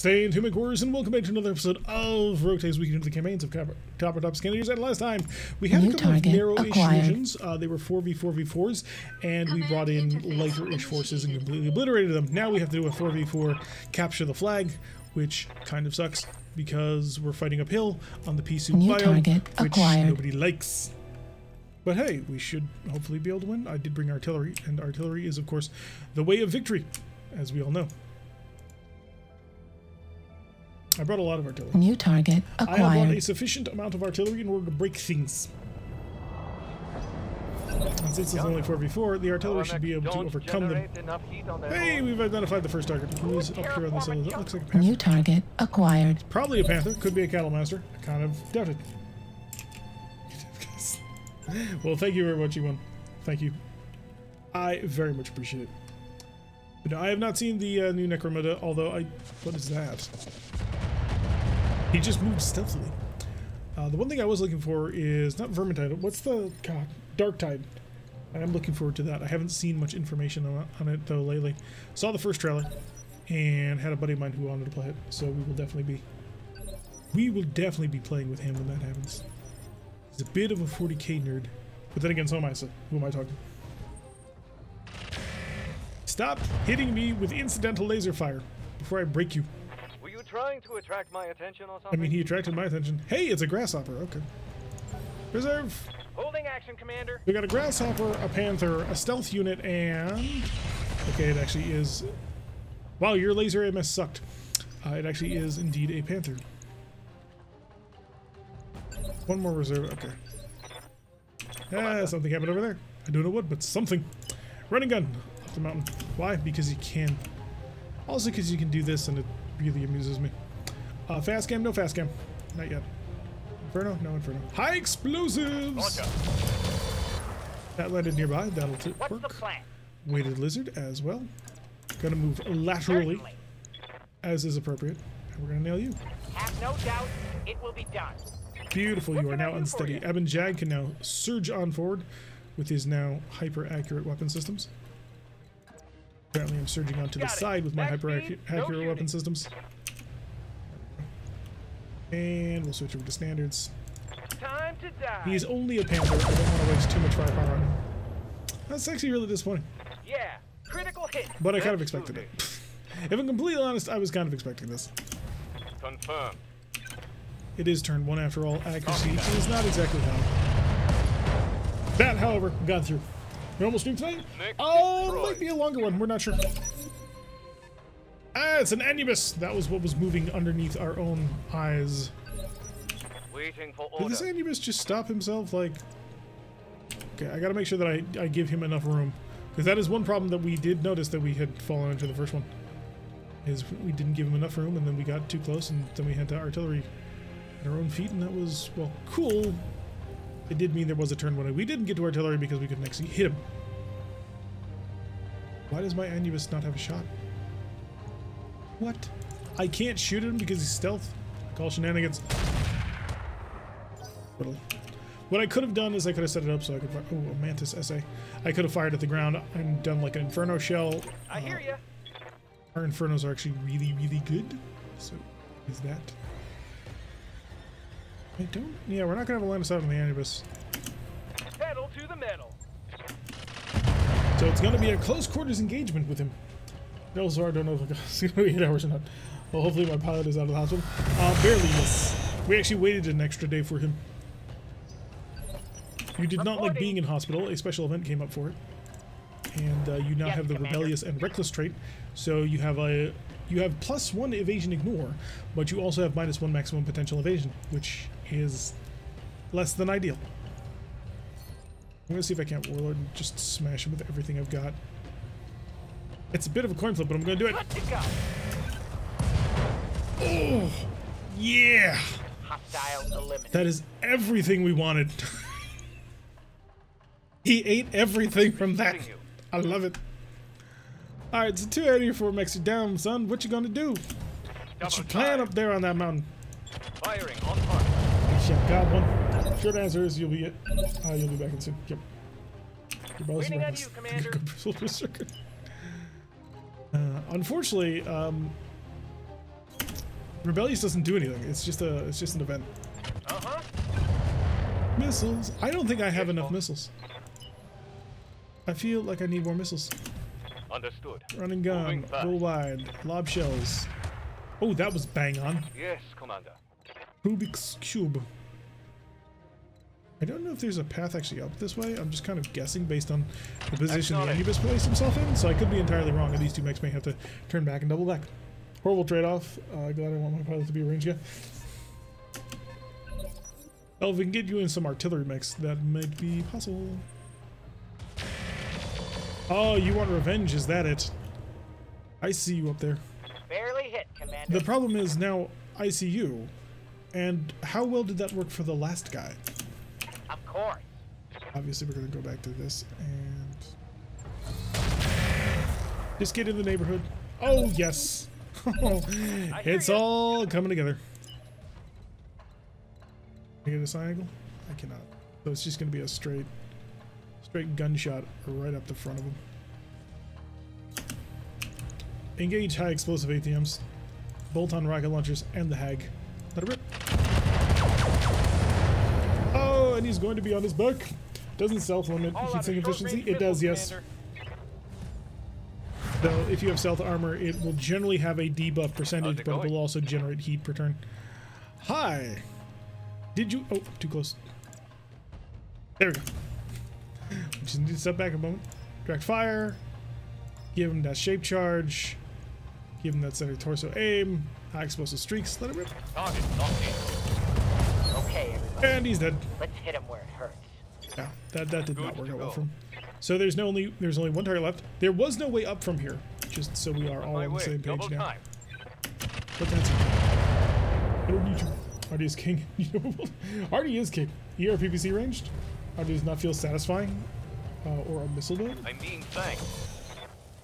Stay tuned, McWarriors, and welcome back to another episode of Rota's Weekend into the Campaigns of Coppertop's Cannoneers. And last time, we had a couple of narrow-ish missions. They were 4v4v4s, and we brought in lighter-ish forces and completely obliterated them. Now we have to do a 4v4 capture the flag, which kind of sucks, because we're fighting uphill on the pea-soup biome, which nobody likes. But hey, we should hopefully be able to win. I did bring artillery, and artillery is, of course, the way of victory, as we all know. I brought a lot of artillery. New target acquired. I have brought a sufficient amount of artillery in order to break things. And since it's only 4v4, the artillery should be able to overcome them. Hey, we've identified the first target. Who's up here on this hill? That looks like a panther. New target acquired. It's probably a panther. Could be a cattle master. I kind of doubt it. Well, thank you very much, E1. Thank you. I very much appreciate it. But I have not seen the new Necromunda, although what is that? He just moved stealthily. The one thing I was looking for is not Vermintide. What's the Dark Tide? I'm looking forward to that. I haven't seen much information on it though lately. Saw the first trailer and had a buddy of mine who wanted to play it, so we will definitely be playing with him when that happens. He's a bit of a 40k nerd, but then again, so am I. So who am I talking? Stop hitting me with incidental laser fire before I break you. Were you trying to attract my attention or something? I mean, he attracted my attention. Hey, it's a grasshopper. Okay. Reserve. Holding action, Commander. We got a grasshopper, a panther, a stealth unit, and... Okay, it actually is... Wow, your laser MS sucked. It actually is indeed a panther. One more reserve. Okay. Something happened over there. I don't know what, but something. Running gun. Up the mountain. Why? Because you can. Also because you can do this and it really amuses me. Fast cam, no fast cam. Not yet. Inferno? No Inferno. High explosives! That landed nearby. That'll work. What's the plan? Weighted lizard as well. Gonna move laterally. Certainly. As is appropriate. And we're gonna nail you. Have no doubt it will be done. Beautiful, you are now unsteady. Eben Jag can now surge on forward with his now hyper-accurate weapon systems. Apparently I'm surging onto the side with my hyper-accurate weapon systems. And we'll switch over to standards. Time to die. He's only a panther. I don't want to waste too much firepower on him. That's actually really disappointing. Yeah, critical hit. But I kind of expected it. If I'm completely honest, I was kind of expecting this. Confirmed. It is turn 1 after all. Accuracy is not exactly high. That, however, got through. Normal stream tonight? Oh, might be a longer one. We're not sure. Ah, it's an Anubis. That was what was moving underneath our own eyes. Waiting for order. Did this Anubis just stop himself? Like, okay, I gotta make sure that I give him enough room, because that is one problem that we did notice that we had fallen into the first one. Is we didn't give him enough room, and then we got too close, and then we had to artillery at our own feet, and that was, well, cool. It did mean there was a turn 1. We didn't get to artillery because we couldn't actually hit him. Why does my Anubis not have a shot? What? I can't shoot him because he's stealth? Call shenanigans. What I could have done is I could have set it up so I could fire. Oh, a Mantis SA. I could have fired at the ground and done like an Inferno shell. I hear you. Our Infernos are actually really, really good. So, is that? I don't. Yeah, we're not gonna have a line of sight on the Anubis. Pedal to the metal. So it's gonna be a close quarters engagement with him. Also, I don't know if it's gonna be 8 hours or not. Well, hopefully my pilot is out of the hospital. Barely, yes. We actually waited an extra day for him. You did not like being in hospital. A special event came up for it, and you now have the rebellious and reckless trait. So you have +1 evasion ignore, but you also have -1 maximum potential evasion, which is less than ideal. I'm gonna see if I can't warlord and just smash him with everything I've got. It's a bit of a coin flip, but I'm gonna do it. Oh, yeah! That is everything we wanted. He ate everything from that. I love it. Alright, so 284 mechs you down, son. What you gonna do? What's your plan up there on that mountain? Firing on target. Shit, got one. Short answer is you'll be it. You'll be back in soon. Yep. Waiting on you, Commander. Unfortunately, Rebellious doesn't do anything. It's just an event. Missiles. I don't think I have enough missiles. I feel like I need more missiles. Understood. Run and gun. Roll wide. Lob shells. Oh, that was bang on. Yes, Commander. Rubik's Cube. I don't know if there's a path actually up this way. I'm just kind of guessing based on the position the Anubis placed himself in, so I could be entirely wrong, and these two mechs may have to turn back and double back. Horrible trade-off. Glad I want my pilot to be a range guy. Well, if we can get you in some artillery mechs, that might be possible. Oh, you want revenge? Is that it? I see you up there. Barely hit, Commander. The problem is now I see you, and how well did that work for the last guy? Of course. Obviously, we're going to go back to this and just get in the neighborhood. Oh, yes. It's all coming together. Can I get a side angle? I cannot. So it's just going to be a straight gunshot right up the front of him. Engage high explosive ATMs, bolt-on rocket launchers, and the Hag. Let it rip. Oh, and he's going to be on his back. Doesn't self-limit heatsink efficiency? It does, yes. Though, if you have stealth armor, it will generally have a debuff percentage, but it will also generate heat per turn. Hi! Did you... Oh, too close. There we go. Just need to step back a moment. Direct fire. Give him that shape charge. Give him that center torso aim. High explosive streaks. Let it rip. Target locked in. Okay, everybody. And he's dead. Let's hit him where it hurts. Yeah, that did not work out well for him. So there's only one target left. There was no way up from here. Just so we are all on the same page now. But that's it. I don't need you. Artie is king. Artie is king. ERPPC ranged. Artie does not feel satisfying. Or a missile boat. I'm being flanked.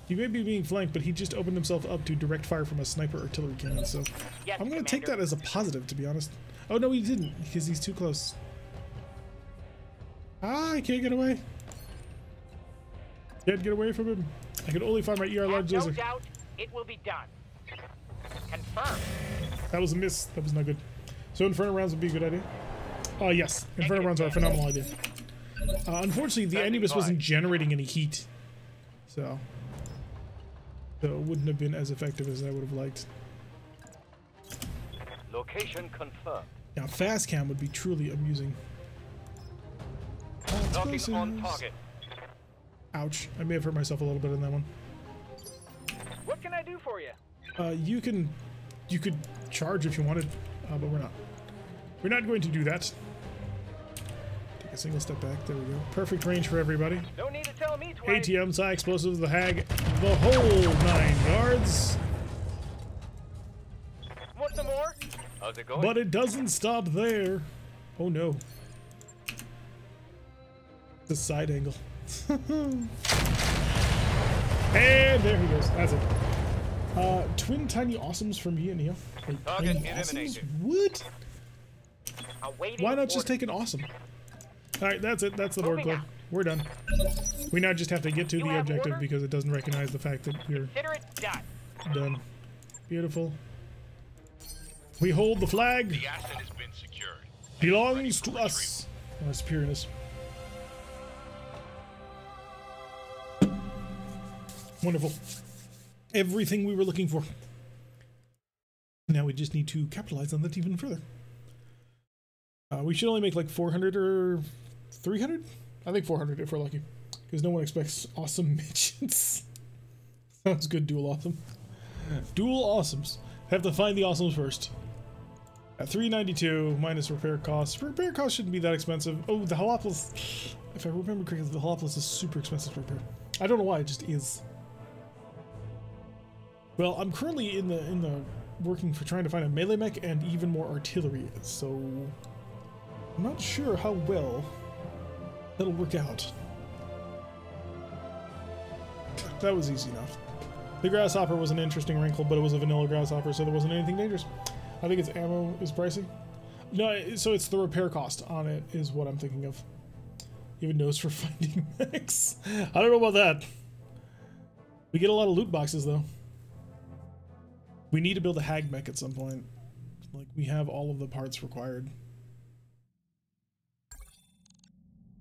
He may be being flanked, but he just opened himself up to direct fire from a sniper artillery cannon, so yes, I'm going to take that as a positive, to be honest. Oh, no, he didn't, because he's too close. Ah, I can't get away. Can't get away from him. I can only find my ER large laser. No doubt it will be done. Confirmed. That was a miss. That was not good. So Inferno rounds would be a good idea. Oh, yes. Inferno rounds are a phenomenal idea. Unfortunately, the Anubis wasn't generating any heat, so it wouldn't have been as effective as I would have liked. Location confirmed. Now, fast cam would be truly amusing. Locking on target. Ouch. I may have hurt myself a little bit in that one. What can I do for you? You could charge if you wanted, but we're not. We're not going to do that. Take a single step back. There we go. Perfect range for everybody. No need to tell me twice. ATMs, high explosives, the Hag, the whole 9 yards. Want some more? How's it going? But it doesn't stop there. Oh no. The side angle. And there he goes. That's it. Twin tiny awesomes from me and Neo. Wait, Target tiny awesomes? eliminated. What? Awaiting Why not just orders. take an awesome? Alright, that's it. That's the board club. We're done. We now just have to get to the objective order? because it doesn't recognize the fact that we're Consider it done. done. Beautiful. We hold the flag. The asset has been secured. Belongs to us. Our superiorness. Wonderful. Everything we were looking for. Now we just need to capitalize on that even further. We should only make like 400 or 300? I think 400 if we're lucky. Because no one expects awesome midgets. Sounds good, dual awesome. Dual awesomes. Have to find the awesomes first. At 392 minus repair costs. Repair costs shouldn't be that expensive. Oh, the Halopolis. If I remember correctly, the Halopolis is super expensive to repair. I don't know why, it just is. Well, I'm currently in the working for trying to find a melee mech and even more artillery, so I'm not sure how well that'll work out. That was easy enough. The grasshopper was an interesting wrinkle, but it was a vanilla grasshopper, so there wasn't anything dangerous. I think its ammo is pricey. No, so it's the repair cost on it is what I'm thinking of. Even knows for finding mechs. I don't know about that. We get a lot of loot boxes though. We need to build a Hag mech at some point. Like, we have all of the parts required.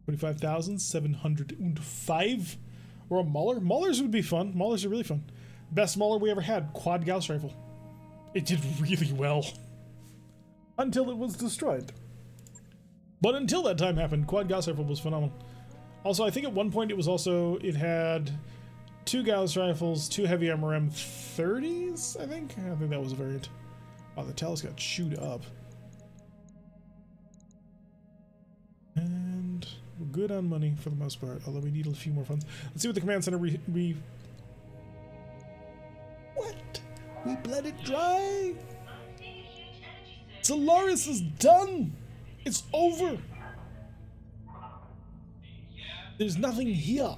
25,705. Or a Mauler. Maulers would be fun. Maulers are really fun. Best Mauler we ever had. Quad Gauss rifle. It did really well. Until it was destroyed. But until that time happened, Quad Gauss rifle was phenomenal. Also, I think at one point it had 2 Gauss rifles, 2 heavy MRM 30s, I think that was a variant. Oh, the Talus got chewed up. And we're good on money for the most part, although we need a few more funds. Let's see what the command center What? We bled it dry? Solaris is done! It's over! There's nothing here.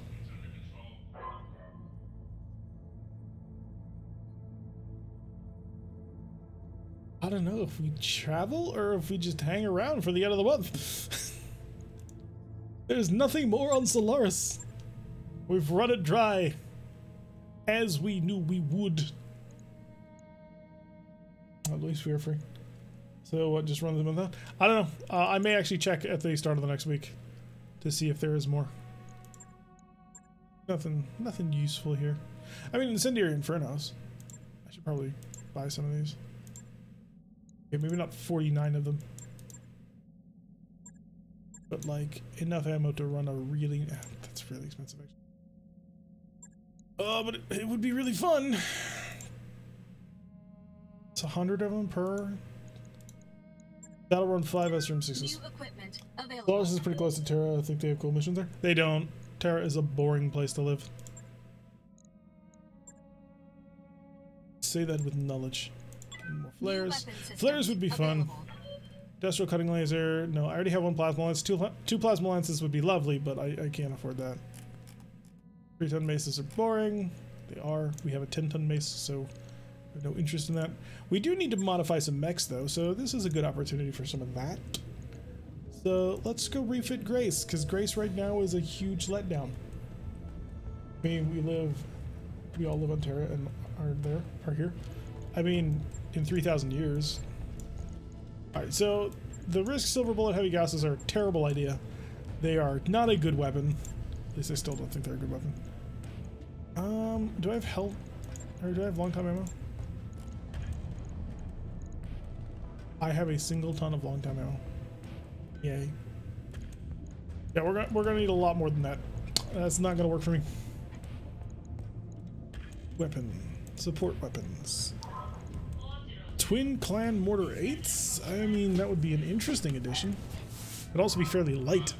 I don't know if we travel or if we just hang around for the end of the month. There's nothing more on Solaris. We've run it dry. As we knew we would. At least we are free. So what, just run them with that? I don't know. I may actually check at the start of the next week to see if there is more. Nothing useful here. I mean, Incendiary Infernos. I should probably buy some of these. Okay, maybe not 49 of them. But like, enough ammo to run a really... that's really expensive, actually. Oh, but it would be really fun. It's 100 of them per... That'll run 5 SRM6s. Solaris is pretty close to Terra. I think they have cool missions there. They don't. Terra is a boring place to live. Say that with knowledge. More flares. Flares would be fun. Industrial cutting laser. No, I already have 1 plasma lance. Two plasma lances would be lovely, but I can't afford that. 3-ton maces are boring. They are. We have a 10-ton mace, so I have no interest in that. We do need to modify some mechs, though, so this is a good opportunity for some of that. So let's go refit Grace, because Grace right now is a huge letdown. I mean, we all live on Terra and are here. I mean, in 3,000 years. Alright, so the Risk Silver Bullet Heavy Gases are a terrible idea. They are not a good weapon. At least I still don't think they're a good weapon. Do I have health? Or do I have long time ammo? I have a single ton of long time ammo. Yay. Yeah, we're gonna need a lot more than that. That's not gonna work for me. Weapon. Support weapons. Twin Clan Mortar 8s? I mean, that would be an interesting addition. It'd also be fairly light.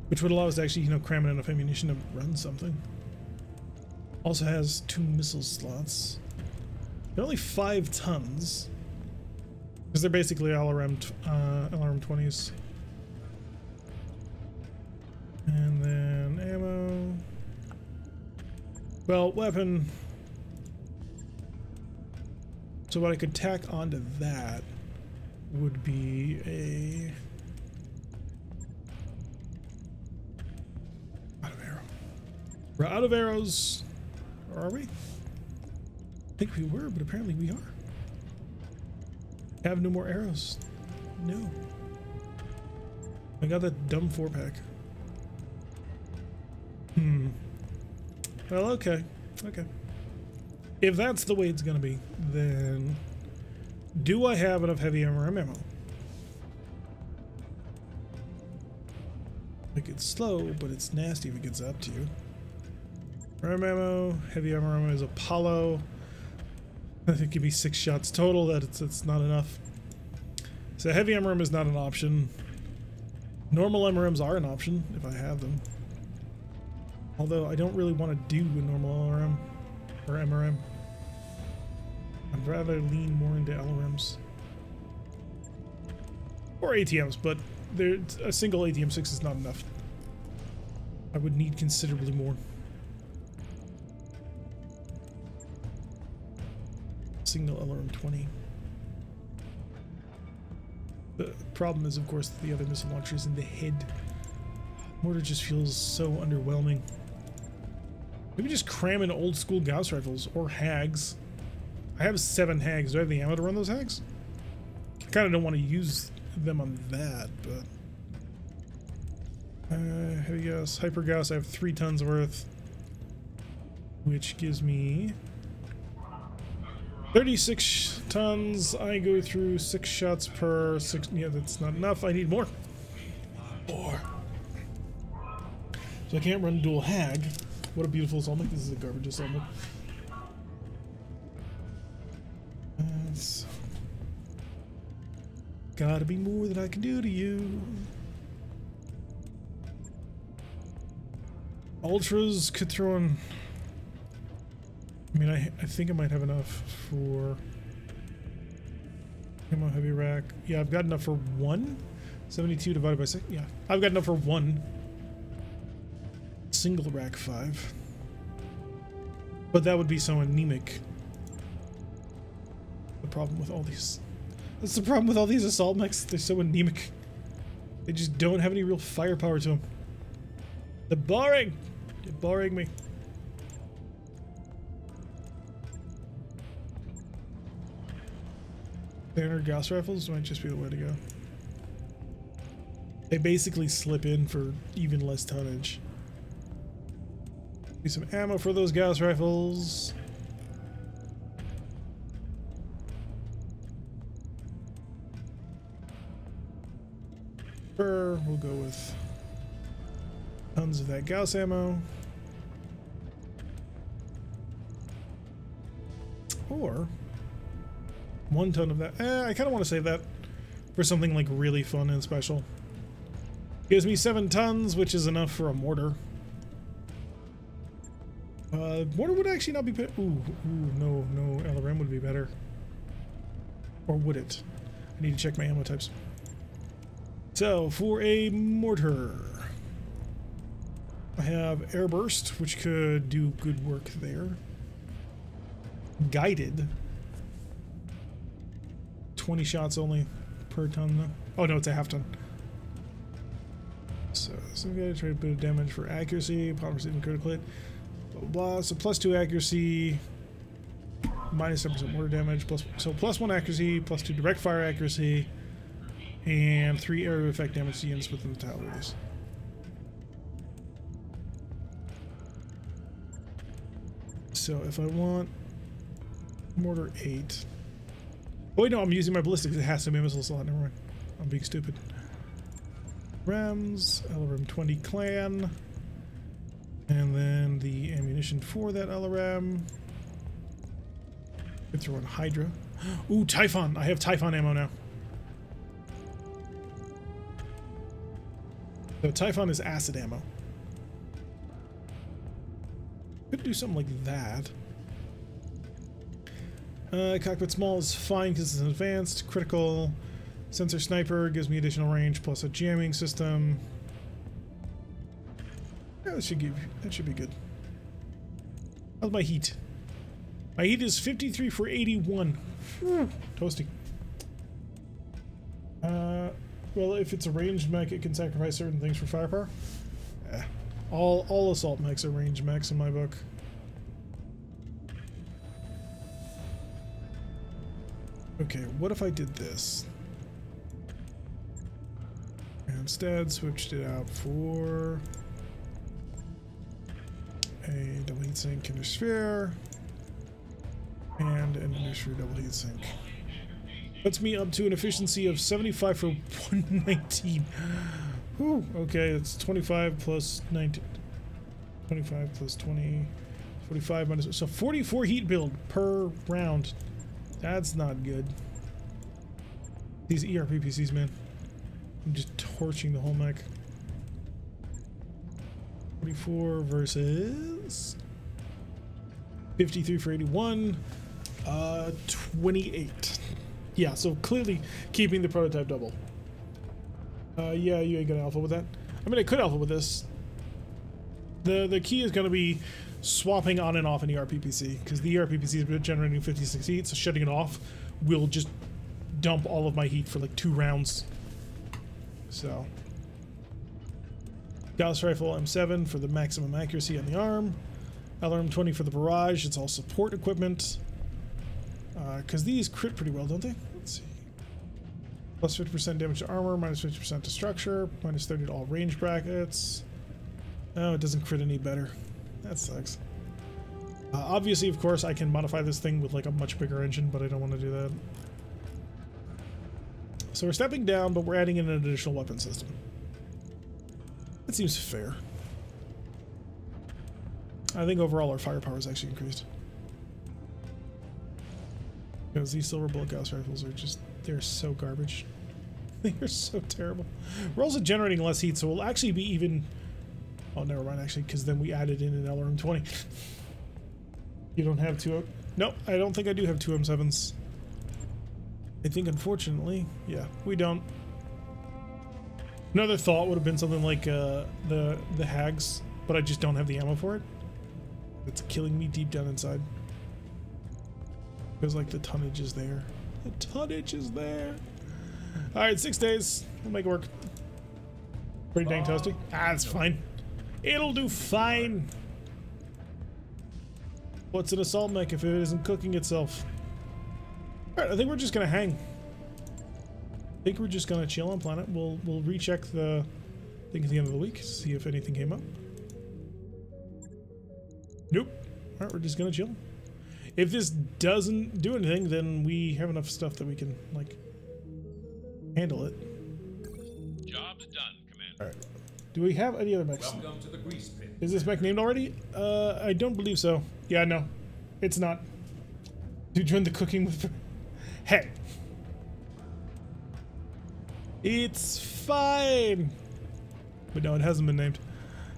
Which would allow us to actually, you know, cram in enough ammunition to run something. Also has 2 missile slots. They're only 5 tons. Because they're basically LRM 20s. And then ammo. Well, weapon. So what I could tack onto that would be a... out of arrow. We're out of arrows. Or are we? I think we were, but apparently we are. Have no more arrows. No. I got that dumb 4-pack. Well, okay. Okay. If that's the way it's gonna be, then do I have enough heavy MRM ammo? Like, it's slow, but it's nasty if it gets up to you. MRM ammo, heavy MRM is Apollo. I think give me 6 shots total. That's not enough. So heavy MRM is not an option. Normal MRMs are an option if I have them. Although I don't really want to do a normal LRM or MRM. I'd rather lean more into LRMs or ATMs, but a single ATM 6 is not enough. I would need considerably more. Single LRM 20. The problem is, of course, the other missile launchers in the head. Mortar just feels so underwhelming. Maybe just cram in old school Gauss rifles or Hags. I have 7 hags. Do I have the ammo to run those hags? I kind of don't want to use them on that, but... heavy gas, hyper gas, I have 3 tons worth. Which gives me... 36 tons. I go through 6 shots per 6... Yeah, that's not enough. I need more. More. So I can't run dual hag. What a beautiful assault. This is a garbage assault. Gotta be more than I can do to you. Ultras could throw in... I mean, I think I might have enough for... Ammo heavy rack. Yeah, I've got enough for 1. 72 divided by 6. Yeah, I've got enough for 1. Single rack 5. But that would be so anemic. The problem with all these... That's the problem with all these assault mechs. They're so anemic. They just don't have any real firepower to them. They're boring. They're boring me. Standard gas rifles might just be the way to go. They basically slip in for even less tonnage. Need some ammo for those gas rifles. Sure, we'll go with tons of that Gauss ammo. Or 1 ton of that. I kind of want to save that for something like really fun and special. Gives me 7 tons, which is enough for a mortar. Mortar would actually not be better. Ooh, no, LRM would be better. Or would it? I need to check my ammo types. So, for a mortar, I have airburst, which could do good work there. Guided. 20 shots only per ton, though. Oh no, it's a half ton. So, some guy try to put a damage for accuracy, upon receiving critical hit, blah blah blah. So, +2 accuracy, minus 7% mortar damage, so +1 accuracy, +2 direct fire accuracy, and 3 area effect damage to units within the tile radius. So if I want mortar 8. Oh wait, no, I'm using my ballistics. It has to be a missile slot. Never mind. I'm being stupid. Rams, LRM 20 clan, and then the ammunition for that LRM. Could throw in Hydra. Ooh, Typhon. I have Typhon ammo now. So Typhon is acid ammo. Could do something like that. Cockpit small is fine because it's an advanced. Critical. Sensor sniper gives me additional range plus a jamming system. Yeah, that should be good. How's my heat? My heat is 53 for 81. Toasty. Well, if it's a ranged mech, it can sacrifice certain things for firepower. All assault mechs are ranged mechs in my book. Okay, what if I did this? And instead switched it out for a double heatsink inner sphere and an inner sphere double heatsink. Puts me up to an efficiency of 75 for 119. Whew, okay, it's 25 plus 19. 25 plus 20. 45 minus. So 44 heat build per round. That's not good. These ERPPCs, man. I'm just torching the whole mech. 44 versus 53 for 81. 28. Yeah, so clearly keeping the prototype double. Yeah, you ain't gonna alpha with that. I mean, I could alpha with this. The key is gonna be swapping on and off an ERPPC, because the ERPPC is generating 56 heat, so shutting it off will just dump all of my heat for like 2 rounds. So, Gauss rifle M7 for the maximum accuracy on the arm. LRM 20 for the barrage. It's all support equipment. Because these crit pretty well, don't they? Let's see. Plus 50% damage to armor, minus 50% to structure, minus 30 to all range brackets. Oh, it doesn't crit any better. That sucks. Obviously, of course, I can modify this thing with like a much bigger engine, but I don't want to do that. So we're stepping down, but we're adding in an additional weapon system. That seems fair. I think overall our firepower is actually increased. Because these silver bullet gauss rifles are just, they're so garbage. They are so terrible. We're also generating less heat, so we'll actually be even... Oh, never mind, actually, because then we added in an LRM-20. You don't have two... Nope, I don't think I do have two M7s. I think, unfortunately, yeah, we don't. Another thought would have been something like the Hags, but I just don't have the ammo for it. It's killing me deep down inside. Because, like, the tonnage is there. The tonnage is there. Alright, 6 days. We'll make it work. Pretty dang toasty. Ah, it's fine. It'll do fine. What's an assault mech if it isn't cooking itself? Alright, I think we're just gonna hang. I think we're just gonna chill on planet. We'll recheck the thing at the end of the week, see if anything came up. Nope. Alright, we're just gonna chill. If this doesn't do anything, then we have enough stuff that we can, like, handle it. Job's done, Commander. Alright. Do we have any other mechs? Welcome to the grease pit. Is this mech named already? I don't believe so. Yeah, no. It's not. Do you join the cooking with... Hey. It's fine. But no, it hasn't been named.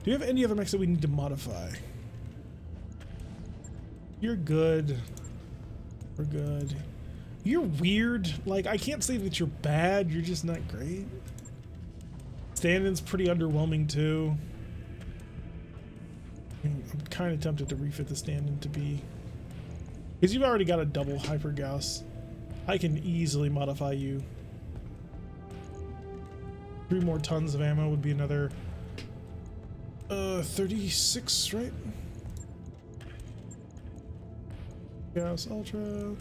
Do you have any other mechs that we need to modify? You're good. We're good. You're weird. Like, I can't say that you're bad. You're just not great. Stand-in's pretty underwhelming, too. I'm kind of tempted to refit the stand-in to be... Because you've already got a double Hyper Gauss. I can easily modify you. 3 more tons of ammo would be another... 36, right? Gauss Ultra.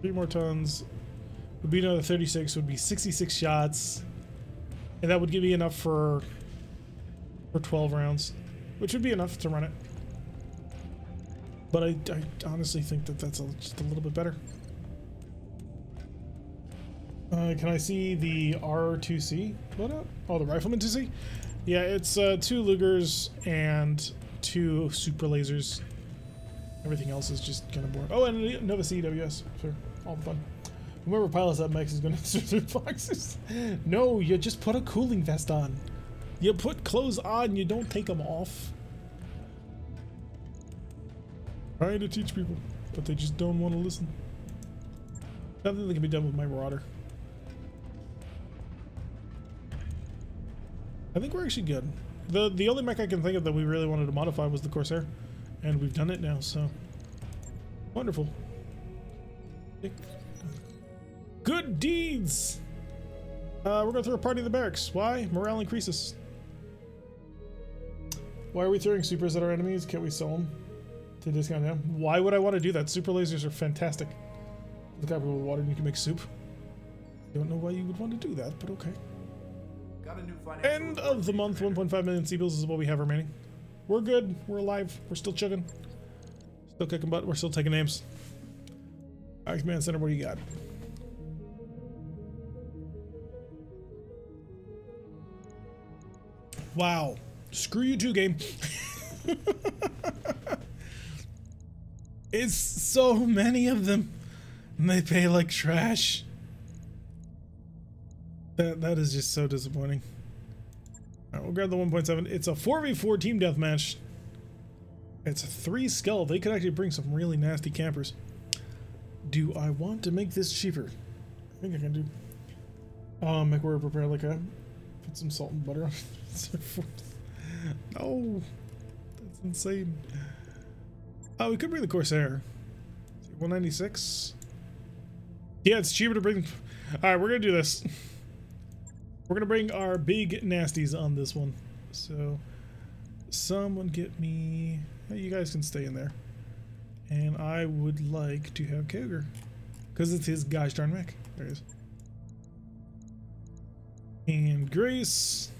3 more tons. Would be another 36, would be 66 shots. And that would give me enough for 12 rounds. Which would be enough to run it. But I honestly think that that's just a little bit better. Can I see the R2C loadout? Oh, the Rifleman 2C? Yeah, it's 2 Lugers and 2 super lasers. Everything else is just kind of boring. Oh, and another CWS for all the fun. Whoever pilots that mech is going to answer their boxes. No, you just put a cooling vest on. You put clothes on, you don't take them off. Trying to teach people, but they just don't want to listen. Nothing that can be done with my Marauder. I think we're actually good. The only mech I can think of that we really wanted to modify was the Corsair, and we've done it now, so wonderful. Good deeds! We're gonna throw a party in the barracks. Why? Morale increases. Why are we throwing supers at our enemies? Can't we sell them to discount them? Why would I want to do that? Super lasers are fantastic. Look out with water and you can make soup. Don't know why you would want to do that, but okay. Got a new End of the month, 1.5 million Seabills is what we have remaining. We're good. We're alive. We're still chugging. Still kicking butt. We're still taking names. Alright, Command Center, what do you got? Wow. Screw you too, game. It's so many of them. And they pay like trash. That is just so disappointing. Alright, we'll grab the 1.7. It's a 4v4 team deathmatch. It's a 3 skull. They could actually bring some really nasty campers. Do I want to make this cheaper? I think I can do. Make where prepare like a... Put some salt and butter on it. No. That's insane. Oh, we could bring the Corsair. 196. Yeah, it's cheaper to bring... Alright, we're gonna do this. We're gonna bring our big nasties on this one. So, someone get me... You guys can stay in there. And I would like to have Koger. Because it's his gosh darn mech. There he is. And Grace.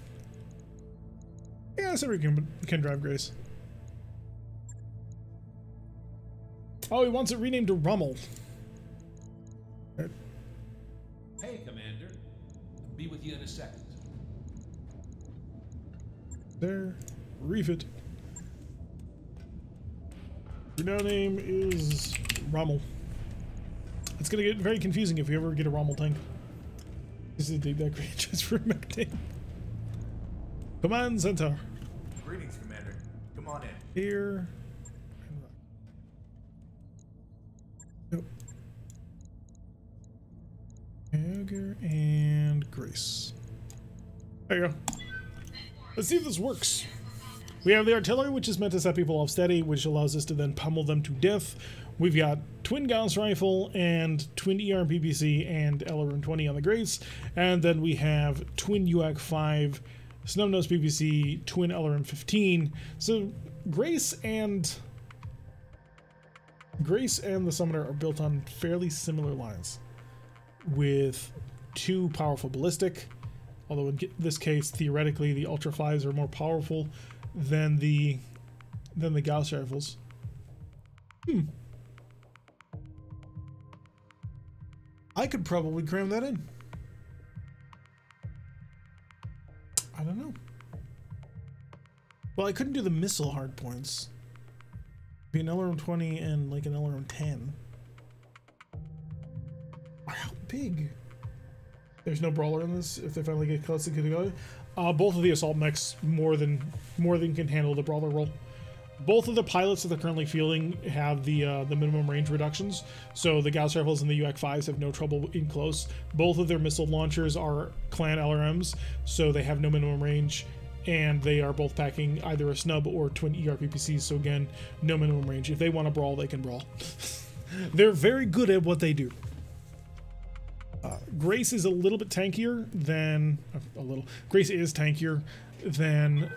Yeah, so we can drive Grace. Oh, he wants it renamed to Rommel. Hey, Commander. I'll be with you in a second. There. Refit. Your now name is Rommel. It's gonna get very confusing if you ever get a Rommel tank. This is that great just for a mech tank. Command Center. Greetings, Commander. Come on in. Here. Nope. Koger and Grace. There you go. Let's see if this works. We have the artillery, which is meant to set people off steady, which allows us to then pummel them to death. We've got twin Gauss rifle and twin ERPPC and LRM 20 on the Grace, and then we have twin UAC 5, snub-nose PPC, twin LRM 15. So Grace and the Summoner are built on fairly similar lines, with two powerful ballistic. Although in this case, theoretically, the Ultra 5s are more powerful than the Gauss rifles. I could probably cram that in. I don't know. Well, I couldn't do the missile hardpoints. Be an LRM 20 and like an LRM 10. How big? There's no brawler in this. If they finally get close to getting together, both of the assault mechs more than can handle the brawler role. Both of the pilots that they're currently fielding have the minimum range reductions, so the Gauss rifles and the UAC 5s have no trouble in close. Both of their missile launchers are clan LRMs, so they have no minimum range, and they are both packing either a snub or twin ERPPCs, so again, no minimum range. If they want to brawl, they can brawl. They're very good at what they do. Grace is a little bit tankier than Grace is tankier than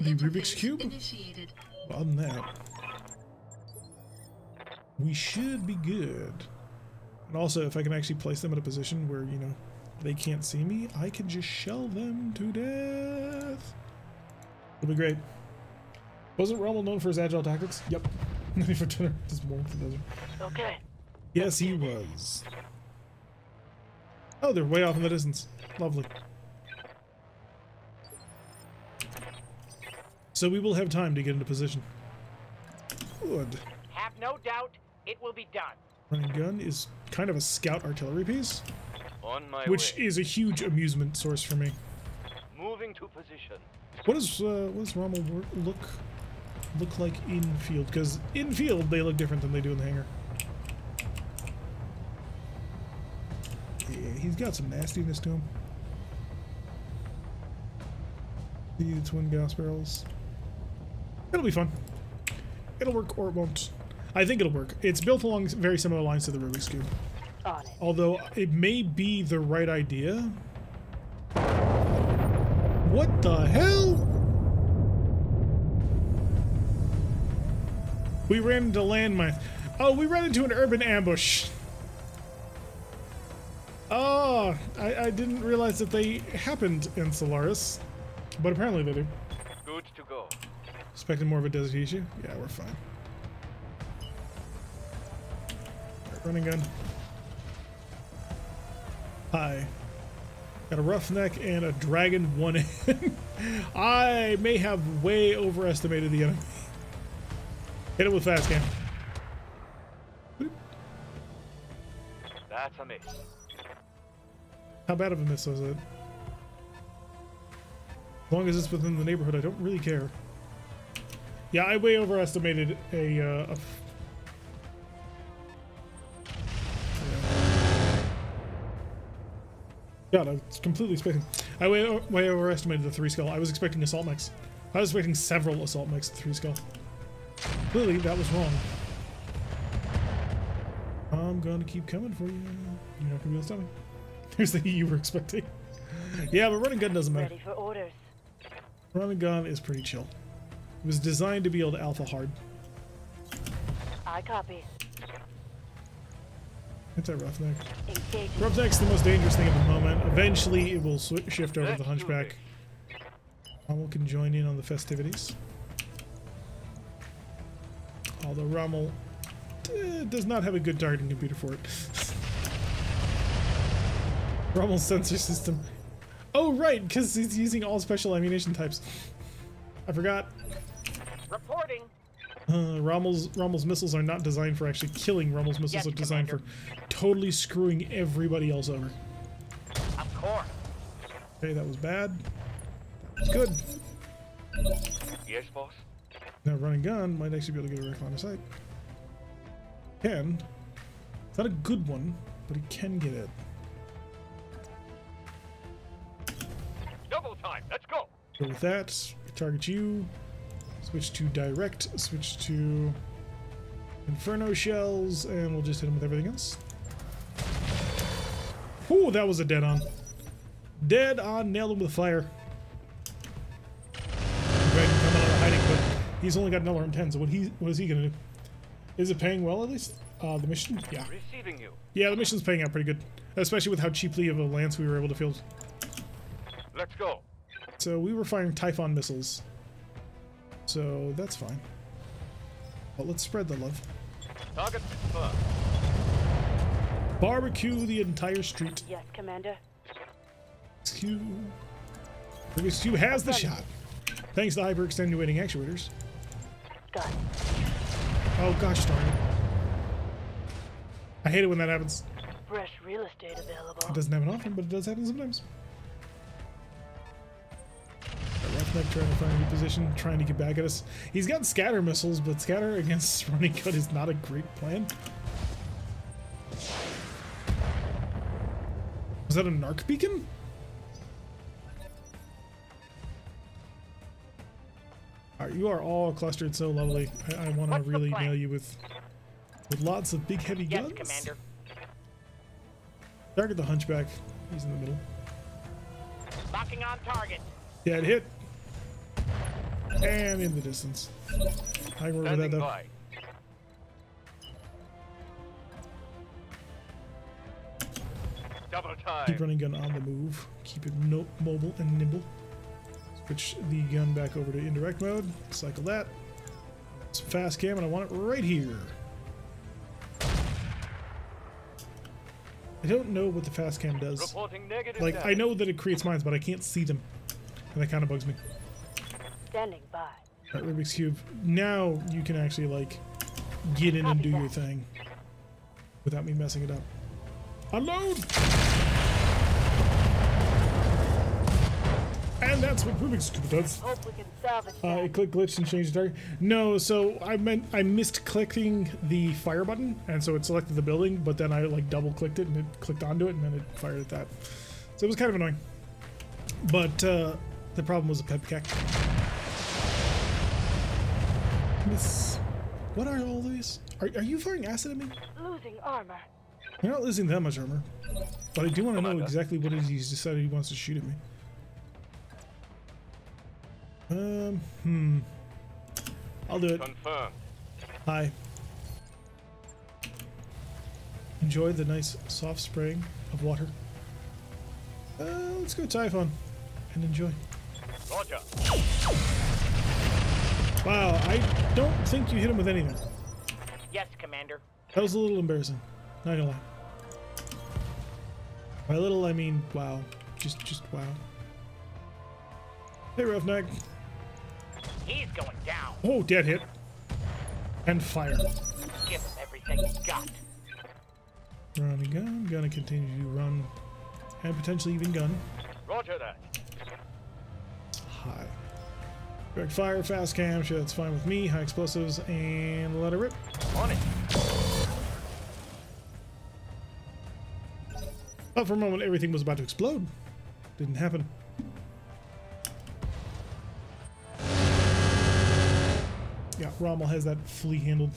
the Rubik's Cube. Initiated. Other than that, we should be good. And also, if I can actually place them in a position where, you know, they can't see me, I can just shell them to death. It'll be great. Wasn't Rommel known for his agile tactics? Yep. For dinner. Just more for those. Okay. Yes, he was. Oh, they're way off in the distance. Lovely. So we will have time to get into position. Good. Have no doubt it will be done. Running gun is kind of a scout artillery piece, On my which way. is a huge amusement source for me. Moving to position. What does Rommel look like in field? Because in field they look different than they do in the hangar. Yeah, he's got some nastiness to him. The twin Gauss barrels. It'll be fun. It'll work or it won't. I think it'll work. It's built along very similar lines to the Rubik's Cube. On it. Although it may be the right idea. What the hell? We ran into landmines. Oh, we ran into an urban ambush. Oh, I didn't realize that they happened in Solaris. But apparently they do. Good to go. Expecting more of a desert issue? Yeah, we're fine. Right, running gun. Hi. Got a roughneck and a dragon one in. I may have way overestimated the enemy. Hit it with fast cam. That's a miss. How bad of a miss was it? As long as it's within the neighborhood, I don't really care. Yeah, I way overestimated a God, I was completely spacing. I way overestimated the 3 skull. I was expecting assault mechs. I was expecting several assault mechs at 3 skull. Clearly, that was wrong. I'm gonna keep coming for you. You're not gonna be able to stop me. Here's the you were expecting. Yeah, but running gun doesn't matter. Ready for orders. Running gun is pretty chill. It was designed to be able to alpha hard. I copy. Anti-Roughneck. Engaging. Roughneck's the most dangerous thing at the moment. Eventually, it will shift over to the Hunchback. Rommel can join in on the festivities. Although Rommel does not have a good targeting computer for it. Rommel's sensor system. Oh, right, because he's using all special ammunition types. I forgot. Reporting. Rommel's missiles are not designed for actually killing. Rommel's missiles Yes, are designed Commander. for totally screwing everybody else over. Of course. Okay, that was bad. That was good. Yes, boss. Now, running gun might actually be able to get a wreck line of sight. Can. It's not a good one, but he can get it. Double time. Let's go. Go with that. Target you. Switch to direct. Switch to Inferno shells, and we'll just hit him with everything else. Ooh, that was a dead on. Dead on. Nailed him with fire. Dragon coming out of hiding, but he's only got an alarm 10. So what is he gonna do? Is it paying well at least? The mission? Yeah. Receiving you. Yeah, the mission's paying out pretty good, especially with how cheaply of a lance we were able to field. Let's go. So we were firing Typhon missiles. So that's fine. But let's spread the love. Target confirmed. Barbecue the entire street. Yes, Commander. Q. Rubik's Cube has the shot. Thanks to hyper-extenuating actuators. Got it. Oh gosh darn it. I hate it when that happens. Fresh real estate available. It doesn't happen often, but it does happen sometimes. Roughneck trying to find a new position, trying to get back at us. He's got scatter missiles, but scatter against running gun is not a great plan. Was that a narc beacon? Alright, you are all clustered so lovely. I want to What's the really plan? nail you with lots of big heavy Yes, guns. Commander. Target the Hunchback. He's in the middle. Locking on target. Dead hit. And in the distance. I can remember that Standing though. by. Double time. Keep running gun on the move. Keep it mobile and nimble. Switch the gun back over to indirect mode. Cycle that. Some fast cam, and I want it right here. I don't know what the fast cam does. Reporting negative. Like, I damage. know that it creates mines, but I can't see them. And that kind of bugs me. Standing by. Alright, Rubik's Cube. Now you can actually, like, get in and do your thing. Without me messing it up. Unload! And that's what Rubik's Cube does. Hope we can salvage that. It click glitched and changed the target. No, so I missed clicking the fire button, and so it selected the building, but then I like double clicked it and it clicked onto it, and then it fired at that. So it was kind of annoying. But the problem was a pepcac. Miss. What are all these? Are you firing acid at me? Losing armor. You're not losing that much armor, but I do want to know Commander. exactly what it is he's decided he wants to shoot at me. I'll do it. Confirmed. Hi. Enjoy the nice soft spraying of water. Let's go Typhon and enjoy. Roger. Wow, I don't think you hit him with anything. Yes, Commander. That was a little embarrassing. Not gonna lie. By little, I mean wow. Just wow. Hey, Roughneck. He's going down. Oh, dead hit. And fire. Give him everything he's got. Running gun. Gonna continue to run. And potentially even gun. Roger that. High. Direct fire, fast cam, sure that's fine with me. High explosives, and let it rip. On it. Thought for a moment everything was about to explode. Didn't happen. Yeah, Rommel has that fully handled.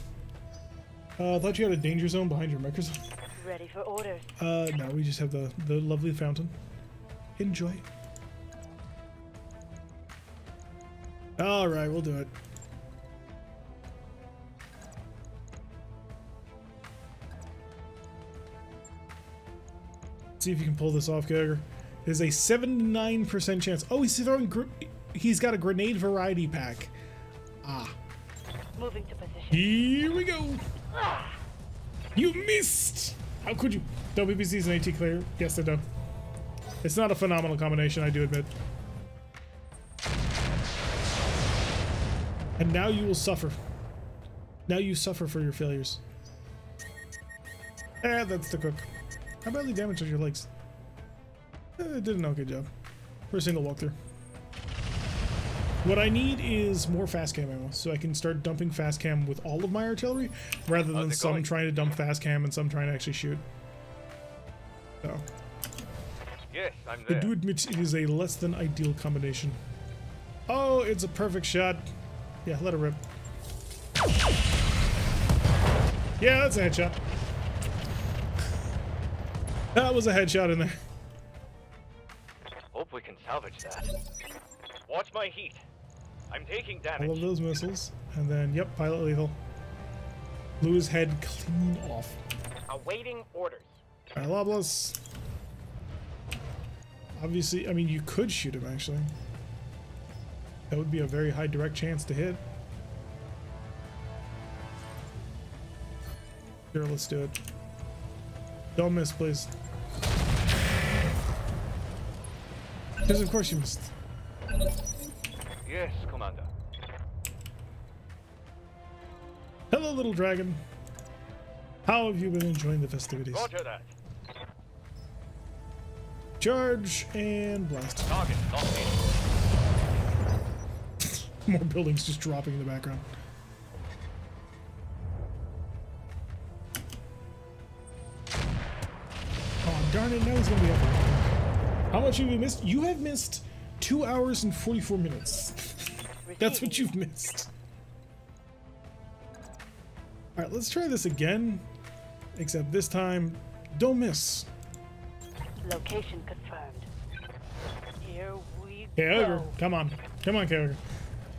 I thought you had a danger zone behind your Microsoft. Ready for orders. No, we just have the lovely fountain. Enjoy. Alright, we'll do it. See if you can pull this off, Geiger. There's a 79% chance. Oh, he's throwing. He's got a grenade variety pack. Ah. Moving to position. Here we go. You missed. How could you? WPC's an AT clear. Yes, I know. It's not a phenomenal combination, I do admit. And now you will suffer. Now you suffer for your failures. Eh, that's the cook. How badly damaged are your legs? It did an okay job for a single walkthrough. What I need is more fast cam ammo, so I can start dumping fast cam with all of my artillery, rather than some trying to dump fast cam and some trying to actually shoot. So. Yes, I'm I there. do admit it is a less than ideal combination. Oh, it's a perfect shot. Yeah, let it rip. Yeah, that's a headshot. That was a headshot in there. Hope we can salvage that. Watch my heat. I'm taking All of damage. those missiles, and then yep, pilot lethal. Blew his head clean off. Awaiting orders. Aloblos. Obviously, I mean, you could shoot him actually. That would be a very high direct chance to hit. Sure, let's do it. Don't miss, please. Because of course you missed. Yes, Commander. Hello, little dragon. How have you been enjoying the festivities? Roger that. Charge and blast. Target locked in. More buildings just dropping in the background. Oh, darn it, now he's gonna be up. How much have you missed? You have missed 2 hours and 44 minutes. That's what you've missed. Alright, let's try this again. Except this time, don't miss. Location confirmed. Here we Kyogre, go. come on. Come on, Kyogre.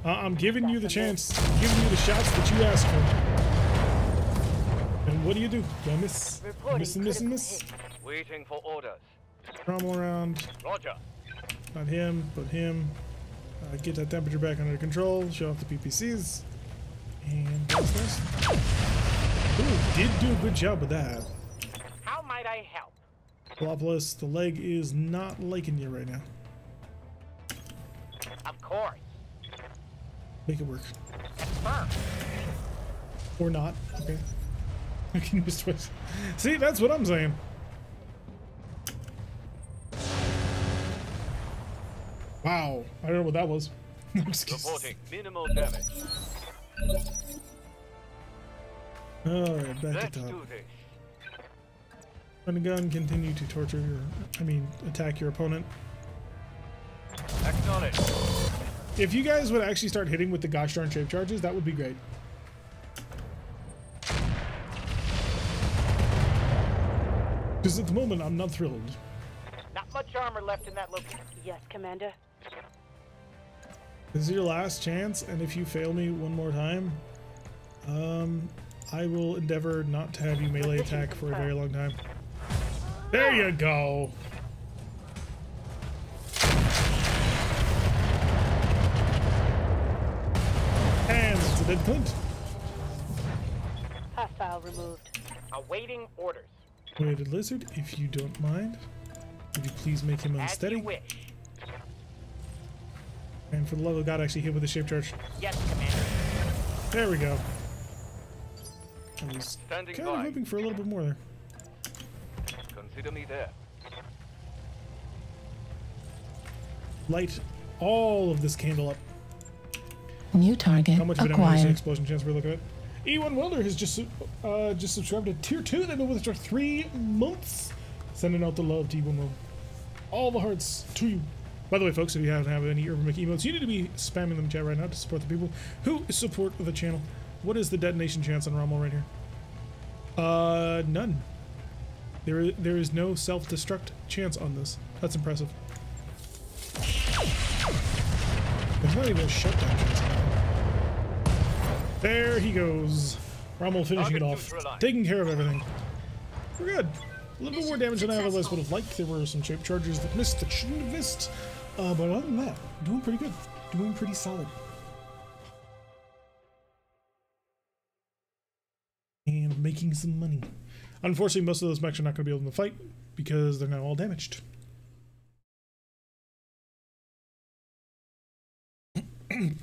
I'm giving you the chance. I'm giving you the shots that you asked for. And what do? You miss. Reporting Miss and miss and miss. critical hit. Waiting for orders. Trommel around. Roger. Not him, but him. Get that temperature back under control. Show off the PPCs. And that's this. Ooh, did do a good job with that. How might I help? Flopless, the leg is not liking you right now. Of course. Make it work. Confirm. Or not. Okay. I can miss twice. See, that's what I'm saying. Wow. I don't know what that was. I'm just kidding. Reporting minimal damage. Alright, back Let's to top. do this. Run a gun, continue to torture your, attack your opponent. Acknowledge. If you guys would actually start hitting with the gosh darn shape charges, that would be great. Because at the moment, I'm not thrilled. Not much armor left in that location. Yes, Commander. This is your last chance, and if you fail me one more time, I will endeavor not to have you melee attack for a very long time. There you go. And it's a dead Clint. Hostile removed. Awaiting orders. Weighted lizard, if you don't mind, would you please make him As you unsteady? wish. And for the love of God, actually hit with a shape charge. Yes, Commander. There we go. I was Standing kind of by. hoping for a little bit more there. Consider me there. Light all of this candle up. New target How much of an ammunition acquired. explosion chance we're looking at? E1 Welder has just subscribed to Tier 2. They've been with us for 3 months. Sending out the love to E1 Welder. All the hearts to you. By the way, folks, if you haven't have any Urban Mech emotes, you need to be spamming them in chat right now to support the people who support the channel. What is the detonation chance on Rommel right here? None. There is no self-destruct chance on this. That's impressive. There's not even a shutdown chance. There he goes. Rommel finishing it Target off. neutralized. Taking care of everything. We're good. A little bit more damage than I otherwise would have liked. There were some shape charges that missed that shouldn't have missed. But other than that, doing pretty good. Doing pretty solid. And making some money. Unfortunately, most of those mechs are not going to be able to fight because they're now all damaged. There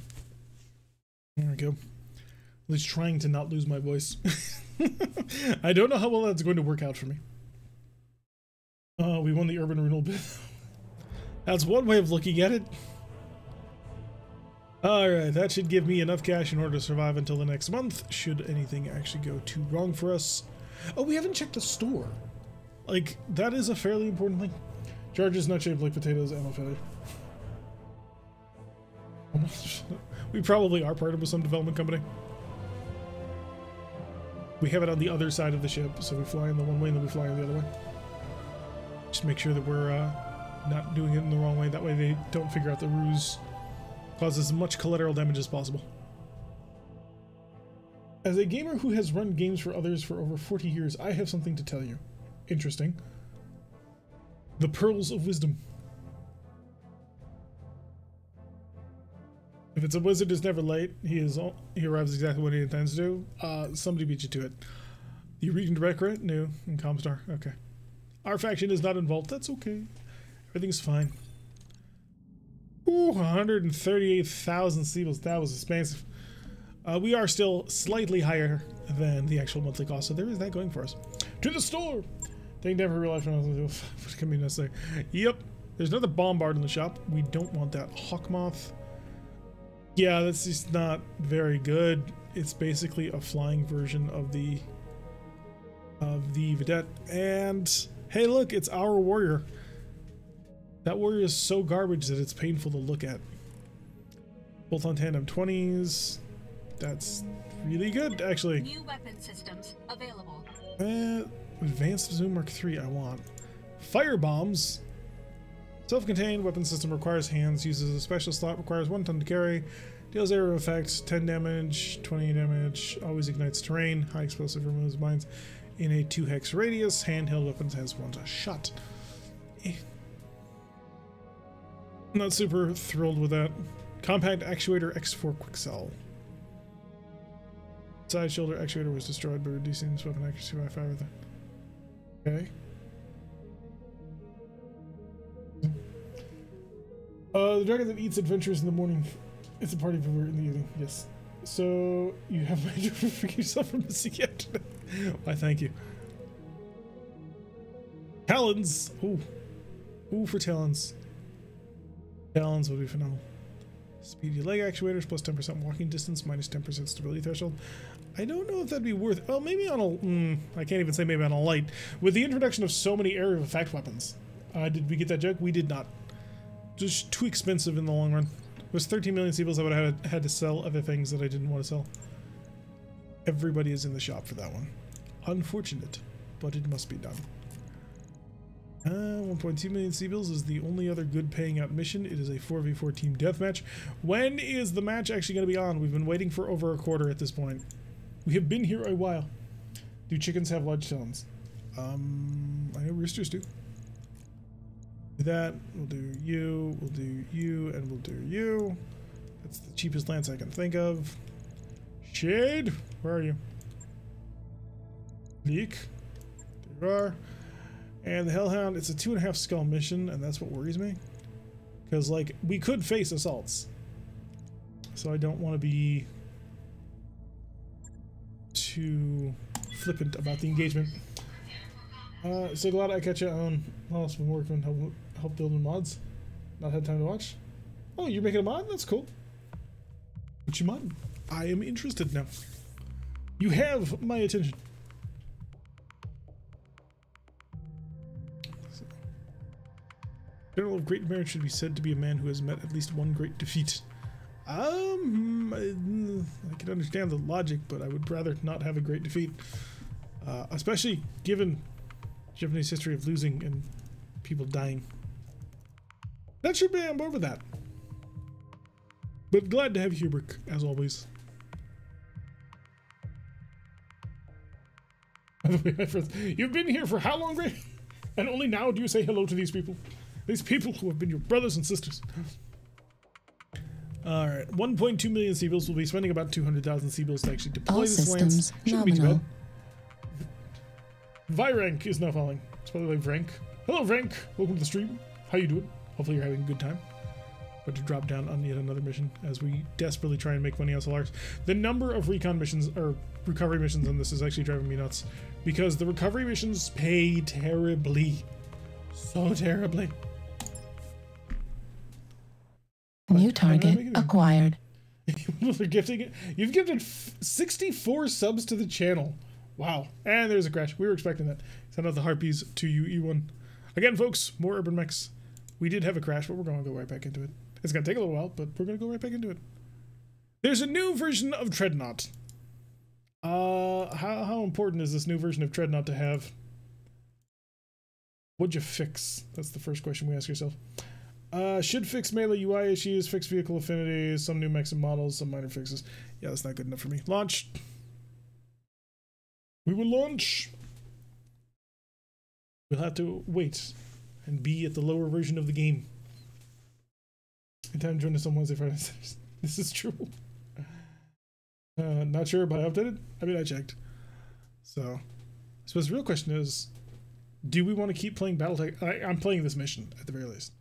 we go. At least trying to not lose my voice. I don't know how well that's going to work out for me. We won the urban renewal bid. That's one way of looking at it. Alright, that should give me enough cash in order to survive until the next month, should anything actually go too wrong for us. Oh, we haven't checked the store. Like, that is a fairly important thing. Charges not shaped like potatoes, ammo failure. We probably are part of some development company. We have it on the other side of the ship, so we fly in the one way and then we fly in the other way. Just make sure that we're not doing it in the wrong way. That way they don't figure out the ruse. Cause as much collateral damage as possible. As a gamer who has run games for others for over 40 years, I have something to tell you. Interesting. The Pearls of Wisdom. If it's a wizard is never late, he arrives exactly when he intends to. Somebody beat you to it. The Region Directorate? No. In Comstar? Okay. Our faction is not involved. That's okay. Everything's fine. Ooh, 138,000 Seables. That was expensive. We are still slightly higher than the actual monthly cost, so there is that going for us. To the store! Take never realized what can be necessary. Yep. There's another bombard in the shop. We don't want that. Hawkmoth. Yeah, that's just not very good. It's basically a flying version of the Vedette. And hey, look, it's our warrior. That warrior is so garbage that it's painful to look at. Both on tandem 20s. That's really good, actually. New weapon systems available. Advanced Zoom Mark III I want. Fire bombs. Self-contained weapon system requires hands, uses a special slot, requires 1 ton to carry, deals area effects, 10 damage, 20 damage, always ignites terrain, high explosive, removes mines in a 2 hex radius, handheld weapons has 1 shot. Not super thrilled with that. Compact actuator X4 quick cell. Side shoulder actuator was destroyed by reducing this weapon accuracy by 5 Okay. The dragon that eats adventures in the morning. It's a party for in the evening. Yes. So you have made to forgive yourself from missing yesterday. Why, thank you. Talons. Ooh. Ooh, for talons. Talons would be phenomenal. Speedy leg actuators plus 10% walking distance minus 10% stability threshold. I don't know if that'd be worth. Well, maybe on a. I can't even say maybe on a light. With the introduction of so many area of effect weapons. Did we get that joke? We did not. Just too expensive in the long run. It was 13 million Seables. I would have had to sell other things that I didn't want to sell. Everybody is in the shop for that one. Unfortunate, but it must be done. 1.2 million Seabills is the only other good paying out mission. It is a 4v4 team deathmatch. When is the match actually going to be on? We've been waiting for over a quarter at this point. We have been here a while. Do chickens have large talons? I know roosters do. That, we'll do you, and we'll do you. That's the cheapest lance I can think of. Shade, where are you? Leak, there you are. And the Hellhound, it's a 2.5 skull mission, and that's what worries me. Because, like, we could face assaults. So I don't want to be too flippant about the engagement. So glad I catch you on. Well, it's been working, help building mods. Not had time to watch. Oh, you're making a mod? That's cool. What you mod? I am interested now. You have my attention. General of great merit should be said to be a man who has met at least one great defeat. I can understand the logic, but I would rather not have a great defeat. Especially given Japanese history of losing and people dying. That should be on board with that. But glad to have Hubert, as always. By the way, my friends, you've been here for how long, Gray? And only now do you say hello to these people? These people who have been your brothers and sisters. Alright, 1.2 million Seabills. Will be spending about 200,000 Seabills to actually deploy All this lance. systems Shouldn't be too bad. nominal. Vyrank is now following. It's probably like Vrank. Hello, Vrank. Welcome to the stream. How you doing? Hopefully you're having a good time. But to drop down on yet another mission as we desperately try and make money on Solaris. The number of recon missions or recovery missions on this is actually driving me nuts because the recovery missions pay terribly. So terribly. New target acquired. They're gifting it. You've gifted 64 subs to the channel. Wow. And there's a crash. We were expecting that. Send out the harpies to you, E1. Again, folks, more urban mechs. We did have a crash, but we're going to go right back into it. It's going to take a little while, but we're going to go right back into it. There's a new version of Dreadnought. How important is this new version of Dreadnought to have? What'd you fix? That's the first question we ask yourself. Should fix melee UI issues, fix vehicle affinities, some new mechs and models, some minor fixes. Yeah, that's not good enough for me. Launch. We will launch. We'll have to wait and be at the lower version of the game. In time, join us on Wednesday, Friday, Saturday. This is true. Not sure, but I updated. I mean, I checked. So, I suppose the real question is, do we want to keep playing BattleTech? I'm playing this mission at the very least.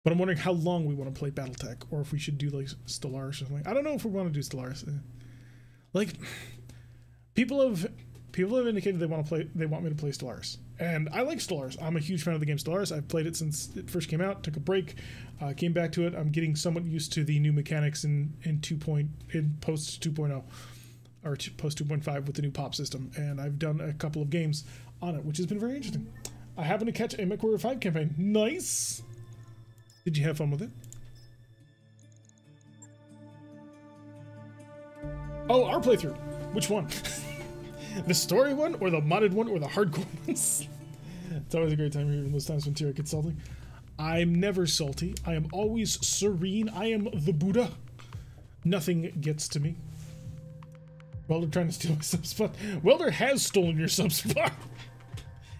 But I'm wondering how long we want to play BattleTech, or if we should do like Stellaris or something. I don't know if we want to do Stellaris. Like, people have indicated they want me to play Stellaris, and I like Stellaris. I'm a huge fan of the game Stellaris. I've played it since it first came out. Took a break, came back to it. I'm getting somewhat used to the new mechanics in post 2.0 or post 2.5 with the new pop system, and I've done a couple of games on it, which has been very interesting. I happened to catch a Mech Warrior 5 campaign. Nice. Did you have fun with it? Oh, our playthrough. Which one? The story one, or the modded one, or the hardcore ones? It's always a great time here in those times when Tira gets salty. I'm never salty. I am always serene. I am the Buddha. Nothing gets to me. Welder trying to steal my sub spot. Welder has stolen your sub spot.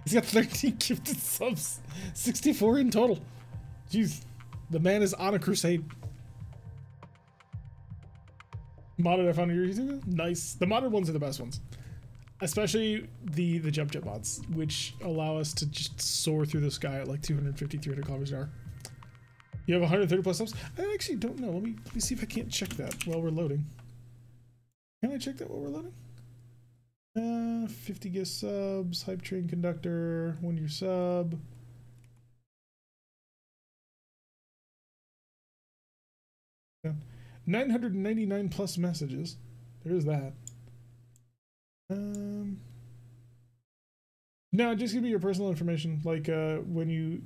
He's got 13 gifted subs. 64 in total. Jeez. The man is on a crusade. Modded I found on your YouTube? Nice. The modded ones are the best ones. Especially the jump jet mods, which allow us to just soar through the sky at like 250, 300 kilometers an hour. You have 130 plus subs? I actually don't know. Let me see if I can't check that while we're loading. Can I check that while we're loading? 50 gift subs, hype train conductor, 1 year sub. Yeah. 999 plus messages. There's that. No, just give me your personal information, like when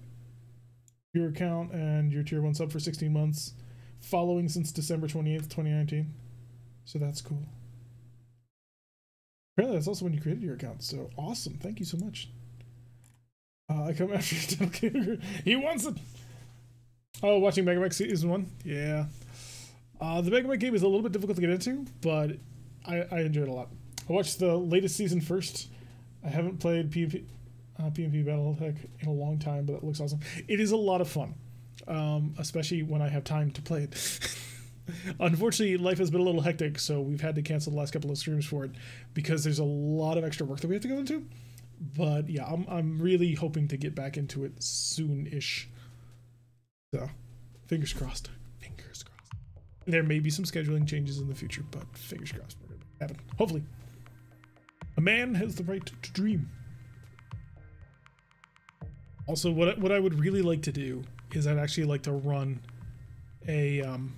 your account and your tier 1 sub for 16 months, following since December 28th, 2019. So that's cool. Apparently that's also when you created your account, so awesome. Thank you so much. I come after you. He wants it. Oh, watching Mega Mech Season 1? Yeah. The Mega Mech game is a little bit difficult to get into, but I enjoy it a lot. I watched the latest season first. I haven't played PvP BattleTech in a long time, but it looks awesome. It is a lot of fun, especially when I have time to play it. Unfortunately, life has been a little hectic, so we've had to cancel the last couple of streams for it because there's a lot of extra work that we have to go into. But yeah, I'm really hoping to get back into it soon-ish. So, fingers crossed. Fingers crossed. There may be some scheduling changes in the future, but fingers crossed. We're gonna happen. Hopefully. A man has the right to dream. Also, what I would really like to do is I'd actually like to run not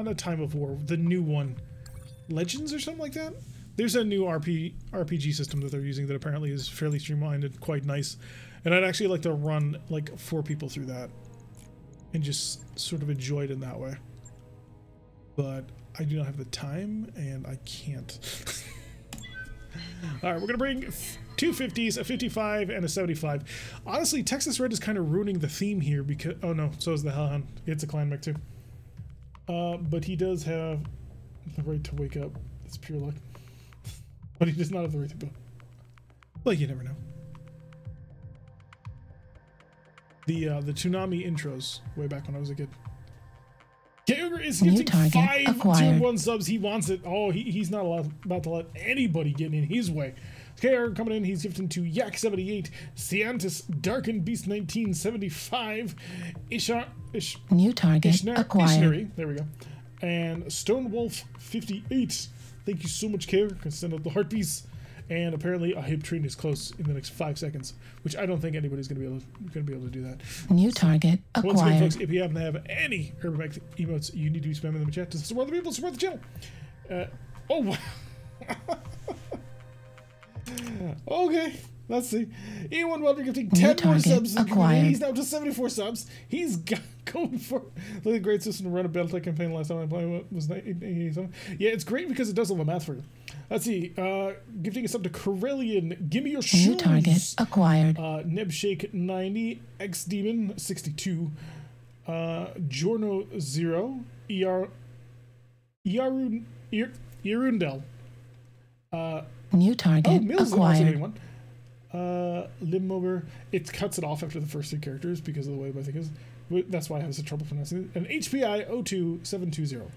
a Time of War, the new one, Legends or something like that. There's a new RPG system that they're using that apparently is fairly streamlined and quite nice, and I'd actually like to run like 4 people through that and just sort of enjoy it in that way. But I do not have the time, and I can't. All right, we're gonna bring 2 50s, a 55, and a 75. Honestly, Texas Red is kind of ruining the theme here because oh no, so is the Hellhound. It's a clan mech too. But he does have the right to wake up. It's pure luck. But he does not have the right to go. Well, you never know. The Toonami intros way back when I was a kid. Kyogre is gifting 5 tier 1 subs. He wants it. Oh, he's not about to let anybody get in his way. Kyogre coming in. He's gifting to Yak78, Ciantis, Darkened Beast 1975, New target acquired. Ishnari, there we go. And Stonewolf 58. Thank you so much, Kyogre. Can send out the heart piece. And apparently a hype train is close in the next 5 seconds, which I don't think anybody's going to be able to do that. New target acquired. Once again, folks, if you happen to have any Urban Mech emotes, you need to be spamming them in the chat to support the people, support the channel. Oh, wow. Okay, let's see. E1 Welder gifting 10 more subs. He's now to 74 subs. He's going for the great system to run a BattleTech campaign. Last time I played was 87. Yeah, it's great because it does all the math for you. Let's see. Gifting a sub to Corellian. Give me your shoes. New target acquired. Nebshake 90, X Demon 62, Jorno 0, Irundel. New target acquired. Limmover. It cuts it off after the first 2 characters because of the way my thing is. That's why I have such trouble pronouncing it. And HPI 02720.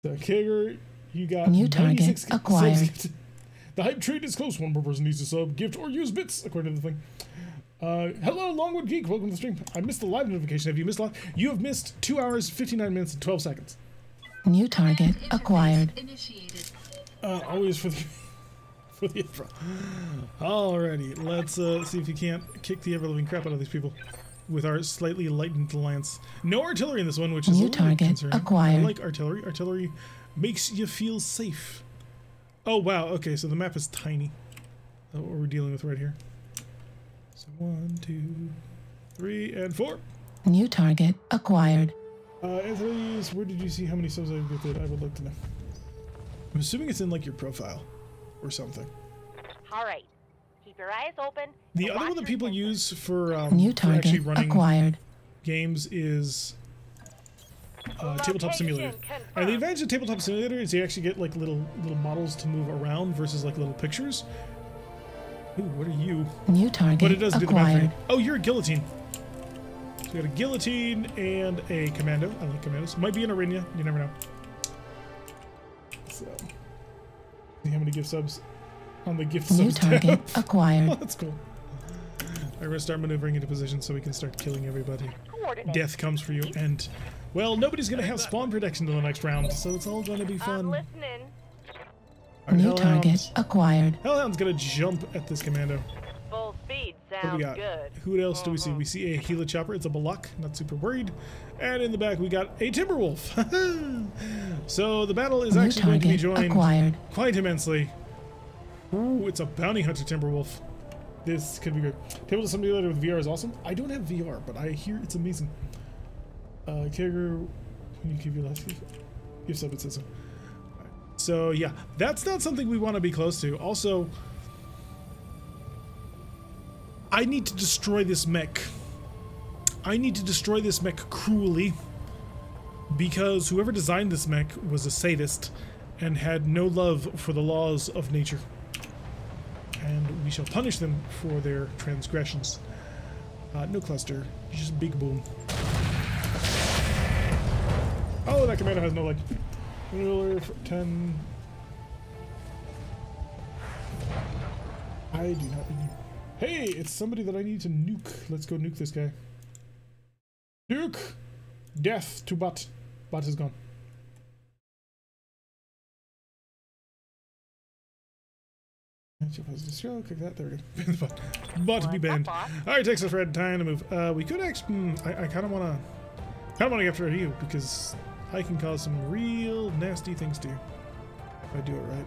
So Kyogre, you got new target acquired. The hype train is close. One more person needs to sub, gift, or use bits, according to the thing. Hello, Longwood Geek. Welcome to the stream. I missed the live notification. Have you missed live? You have missed 2 hours, 59 minutes, and 12 seconds. New target acquired. Initiated. Always for the intro. Alrighty, let's see if you can't kick the ever-living crap out of these people with our slightly lightened lance. No artillery in this one, which is new a little bit concerning. Acquired. I like artillery. Artillery makes you feel safe. Oh wow, okay, so the map is tiny. That's what we're dealing with right here. So 1, 2, 3, and 4. New target acquired. Anthony's, where did you see how many subs I've gifted? I would like to know. I'm assuming it's in like your profile or something. All right. Keep your eyes open. The other one that people use for, new for target actually running acquired. games is Tabletop Simulator. And the advantage of Tabletop Simulator is you actually get like little models to move around versus like little pictures. Ooh, what are you? New target But it does do the math for you. acquired. Oh, you're a guillotine. So we got a guillotine and a commando. I like commandos. Might be an Arinya. You never know. So, see how many gift subs on the gift New subs target tab. acquired. Oh, that's cool. We're gonna start maneuvering into position so we can start killing everybody. Death comes for you, and well, nobody's gonna have spawn protection till the next round, so it's all gonna be fun. Listening. Right, New target acquired. Hellhound's gonna jump at this commando. Full speed What do we sounds got? good. Who else do we see? We see a Gila chopper. It's a Balac. Not super worried. And in the back, we got a Timberwolf. So the battle is New actually going to be target joined acquired. quite immensely. Ooh, it's a bounty hunter Timberwolf. This could be good. Tabletop Simulator with VR is awesome. I don't have VR, but I hear it's amazing. Kyogre, when you give your last gift sub, it says so. Right. So yeah, that's not something we want to be close to. Also, I need to destroy this mech. I need to destroy this mech cruelly because whoever designed this mech was a sadist and had no love for the laws of nature. And we shall punish them for their transgressions. No cluster, just big boom. Oh, that commando has no leg. Ruler for 10. I do not need. Hey, it's somebody that I need to nuke. Let's go nuke this guy. Nuke! Death to Butt. Butt is gone. Click that. There we go. Butt be banned. Alright, takes us red. Time to move. We could actually. I kind of want to get after you because I can cause some real nasty things to you if I do it right.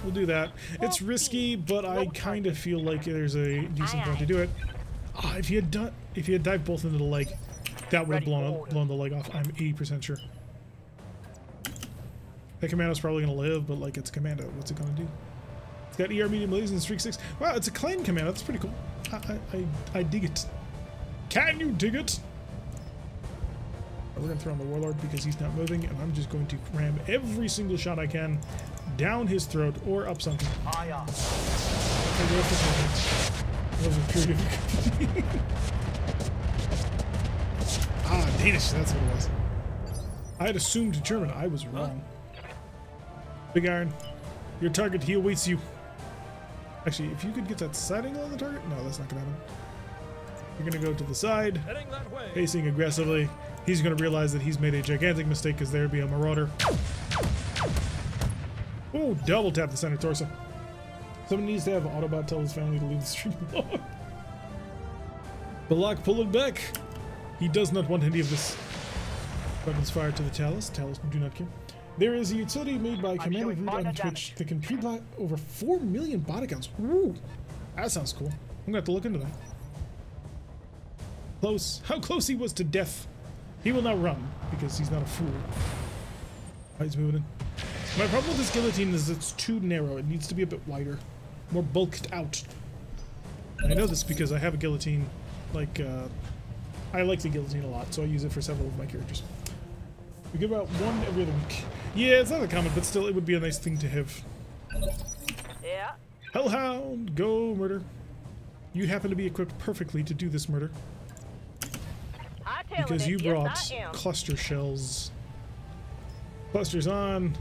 We'll do that. It's risky, but I kind of feel like there's a decent point to do it. If you had dived both into the leg, that would have blown the leg off. I'm 80% sure. That commando's probably gonna live, but like it's a commando. What's it gonna do? It's got ER medium laser and streak 6. Wow, it's a claim commando. That's pretty cool. I dig it. Can you dig it? We're gonna throw on the Warlord because he's not moving, and I'm just going to ram every single shot I can down his throat or up something. Aye, aye. That was a pure difficulty. Ah, Danish, that's what it was. I had assumed German. I was wrong. Big Iron, your target, he awaits you. Actually, if you could get that side angle on the target, no, that's not gonna happen. You're gonna go to the side, facing aggressively. He's gonna realize that he's made a gigantic mistake because there'd be a Marauder. Oh, double tap the center torso. Someone needs to have Autobot tell his family to leave the stream alone. Balac, pull it back. He does not want any of this. Weapons fired to the Talus. Talus do not care. There is a utility made by Commander Root on Twitch that can pre-bot over 4 million bot accounts. Ooh, that sounds cool. I'm gonna have to look into that. Close. How close he was to death. He will now run because he's not a fool. Oh, he's moving in. My problem with this guillotine is it's too narrow. It needs to be a bit wider, more bulked out. I know this because I have a guillotine. Like, I like the guillotine a lot, so I use it for several of my characters. We give out one every other week. Yeah, it's not a common, but still, it would be a nice thing to have. Yeah. Hellhound, go murder. You happen to be equipped perfectly to do this murder. Because you brought cluster shells. Clusters on.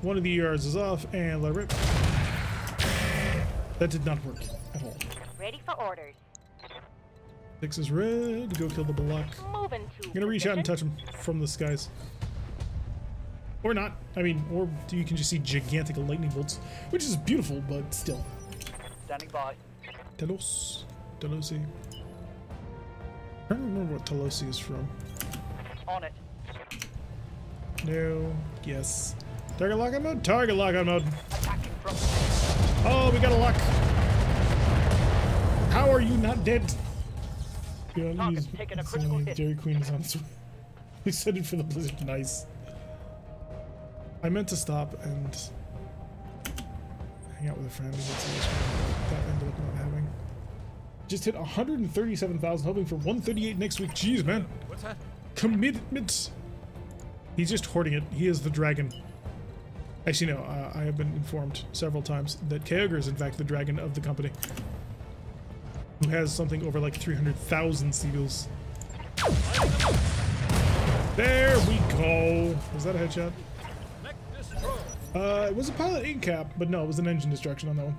One of the ERs is off, and let it rip. That did not work at all. Ready for orders. 6 is red. Go kill the Balac. Moving to I'm gonna reach out and touch him from the skies. Or not. I mean, or you can just see gigantic lightning bolts, which is beautiful, but still. Standing by. Telos. Telosi. I don't remember what Telosi is from. On it. No. Yes. Target lock on mode? Target lock on mode. Attacking from. Oh, we got a lock. How are you not dead? You know, Target's taking a critical hit. Dairy Queen is on its way. We set it for the blizzard. Nice. I meant to stop and hang out with a friend and get some that ended up not having. Just hit 137,000, hoping for 138 next week. Jeez, man. What's that? Commitment. He's just hoarding it. He is the dragon. Actually, no. I have been informed several times that Kyogre is in fact the dragon of the company, who has something over like 300,000 seagulls. There we go. Was that a headshot? It was a pilot ink cap, but no, it was an engine destruction on that one.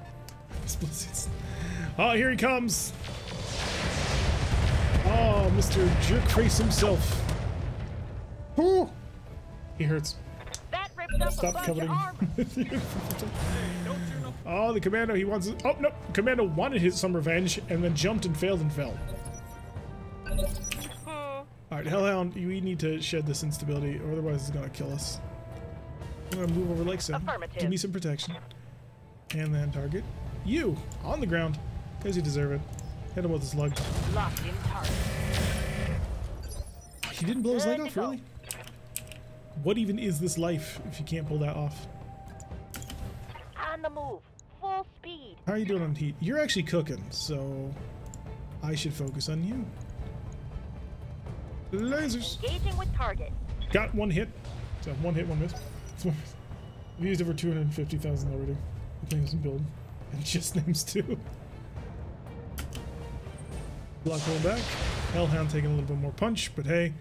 Oh, here he comes. Oh, Mr. Jerkface himself. Oh, he hurts. That ripped up Stop a bunch coveting. of armor. Oh, the commando, he wants it. Oh, no. Commando wanted his some revenge and then jumped and failed and fell. Alright, Hellhound, we need to shed this instability, or otherwise it's gonna kill us. I'm gonna move over like so. Give me some protection. And then target you on the ground, because you deserve it. Hit him with a slug. Locked in target. He didn't blow his leg off, really? What even is this life if you can't pull that off? On the move. Full speed. How are you doing on heat? You're actually cooking, so I should focus on you. Lasers. Engaging with target. Got one hit. So one hit, one miss. I've used over 250,000 already. The thing doesn't build. And just names too. Block going back. Hellhound taking a little bit more punch, but hey,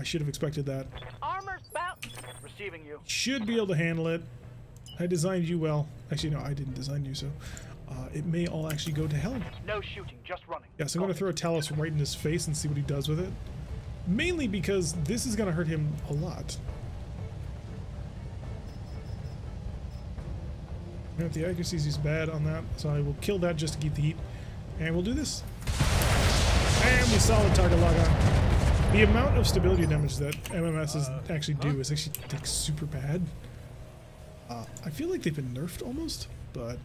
I should have expected that. Armor's bout. Receiving you. Should be able to handle it. I designed you well. Actually, no, I didn't design you, so it may all actually go to hell. No shooting, just running. Yeah, so I'm going to throw a Talus right in his face and see what he does with it. Mainly because this is going to hurt him a lot. The accuracy is bad on that, so I will kill that just to keep the heat. And we'll do this. And we solid target log on. The amount of stability damage that MMSs actually do is actually like super bad. I feel like they've been nerfed almost, but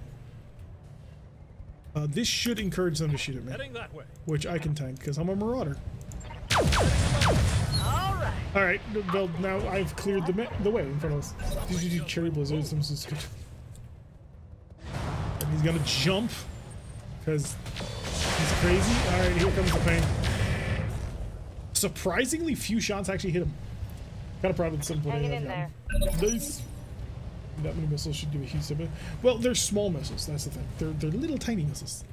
this should encourage them to shoot at me, which I can tank because I'm a marauder. All right. Well, now I've cleared the way in front of us. These do cherry blizzards. This is good. And he's gonna jump because he's crazy. All right, here comes the pain. surprisingly few shots actually hit him. Kind of proud of the 7.8 Hanging I've in there. gotten. Nice. That many missiles should do a huge damage. Well, they're small missiles. That's the thing. They're little tiny missiles.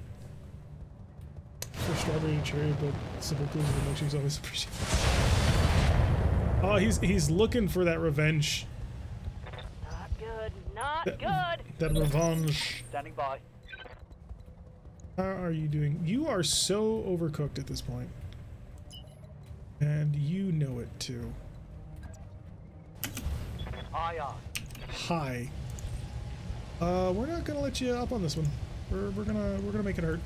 For strawberry and cherry, but simple clues and emotions always appreciate. Oh, he's looking for that revenge. Not good. Not good. That revenge. Standing by. How are you doing? You are so overcooked at this point. And you know it too. Aye, aye. Hi. We're not gonna let you up on this one. We're gonna make it hurt.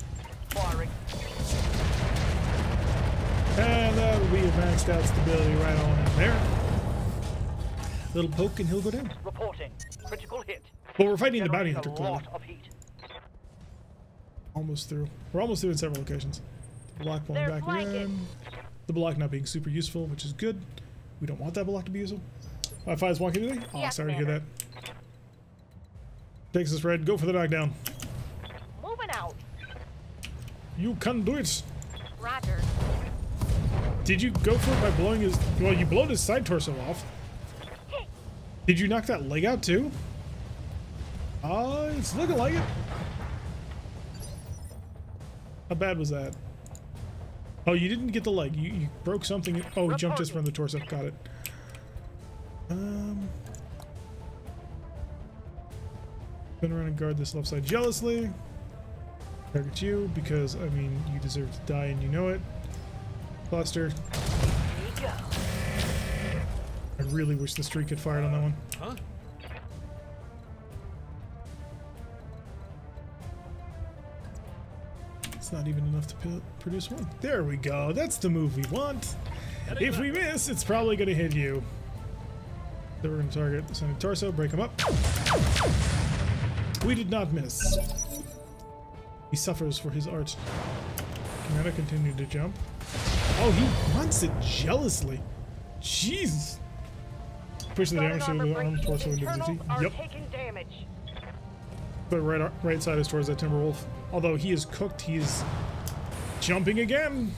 Firing. And we have maxed out stability right on in there. Little poke and he'll go down. Reporting. Critical hit. Well, we're fighting the bounty hunter Generating a clearly. lot of heat. Almost through. We're almost through in several locations. The block pulling They're back flanking. again. The block not being super useful, which is good. We don't want that block to be useful. Wi-Fi is wonky today? Oh, Yeah, sorry to hear that. Commander. Texas Red, go for the knockdown. Moving out. You can do it. Roger. Did you go for it by blowing his... Well, you blowed his side torso off. Did you knock that leg out too? It's looking like it. How bad was that? Oh, you didn't get the leg. You broke something. Oh, he jumped just from the torso. Got it. Spin around and guard this left side jealously. Target you because, I mean, you deserve to die and you know it. Cluster. Here you go. I really wish the streak had fired on that one. Huh? It's not even enough to produce one. There we go. That's the move we want. If we miss, it's probably going to hit you. So we're going to target the center torso, break him up. We did not miss. He suffers for his art. Commander continued to jump. Oh, he wants it jealously. Jeez. Push the damage to the arm, torso, and dignity. Are Yep. taking damage. The right side is towards that Timberwolf. Although he is cooked, he is jumping again.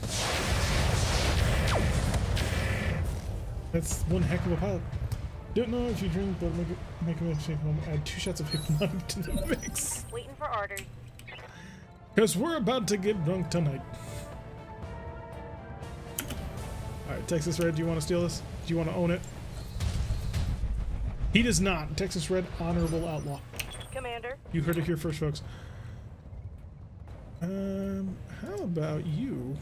That's one heck of a pilot. Don't know if you drink, but make a mistake home. Add 2 shots of hypnotic to the mix. Waiting for orders. Because we're about to get drunk tonight. Alright, Texas Red, do you want to steal this? Do you want to own it? He does not. Texas Red, honorable outlaw. Commander. You heard it here first, folks. How about you?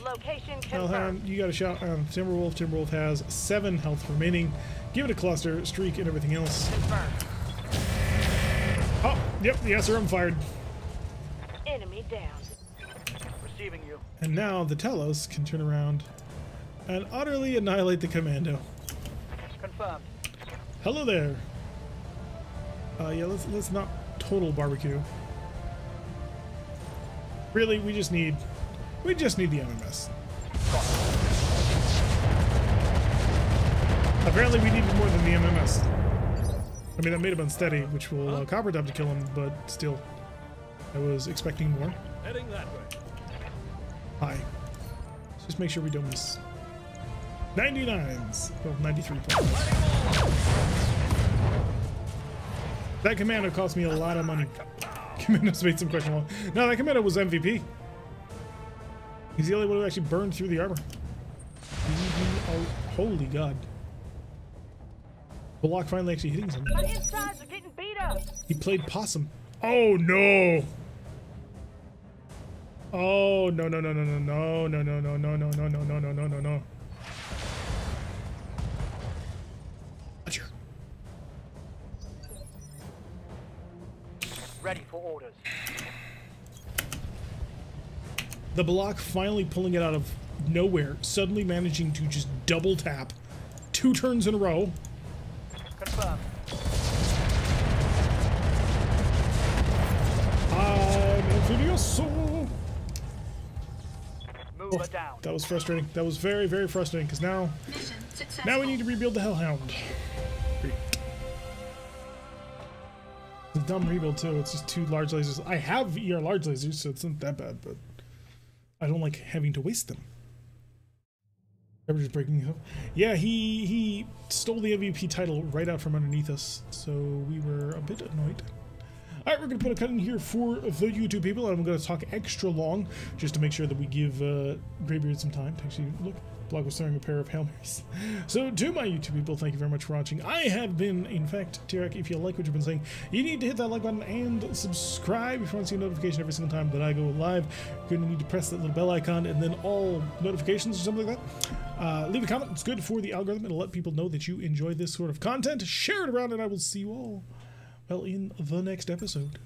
Location confirmed. Hellhound, you got a shot on Timberwolf. Timberwolf has 7 health remaining. Give it a cluster, streak, and everything else. Confirmed. Oh, yep, the SRM fired. Enemy down. Receiving you. And now the Telos can turn around and utterly annihilate the commando. Confirmed. Hello there. Yeah, let's not total barbecue. Really, we just need the MMS. Apparently, we needed more than the MMS. I mean, that made him unsteady, which will Coppertop to kill him, but still, I was expecting more. Heading that way. Hi. Let's just make sure we don't miss. 99s. Well, 93 points. That commando cost me a lot of money. Commando's made some questionable. No, that commando was MVP. He's the only one who actually burned through the armor. Oh, holy God. Balac finally actually hitting something. My insides are getting beat up. He played possum. Oh no! Oh no no no no no no no no no no no no no no no no no no. Roger. Ready for orders. The Balac finally pulling it out of nowhere, suddenly managing to just double tap 2 turns in a row. Confirmed. Infinioso. Move her down. That was frustrating. That was very, very frustrating because now Mission successful. we need to rebuild the Hellhound. Great. It's a dumb rebuild too. It's just 2 large lasers. I have ER large lasers, so it's not that bad, but I don't like having to waste them. Just breaking up. Yeah, he stole the MVP title right out from underneath us, so we were a bit annoyed. All right, we're going to put a cut in here for the YouTube people, and I'm going to talk extra long just to make sure that we give Greybeard some time to actually look. Block was throwing a pair of Hail Marys. So, to my YouTube people, thank you very much for watching. I have been, in fact, Tarek, if you like what you've been saying, you need to hit that like button and subscribe if you want to see a notification every single time that I go live. You're going to need to press that little bell icon and then all notifications or something like that. Leave a comment. It's good for the algorithm. It'll let people know that you enjoy this sort of content. Share it around, and I will see you all, well, in the next episode.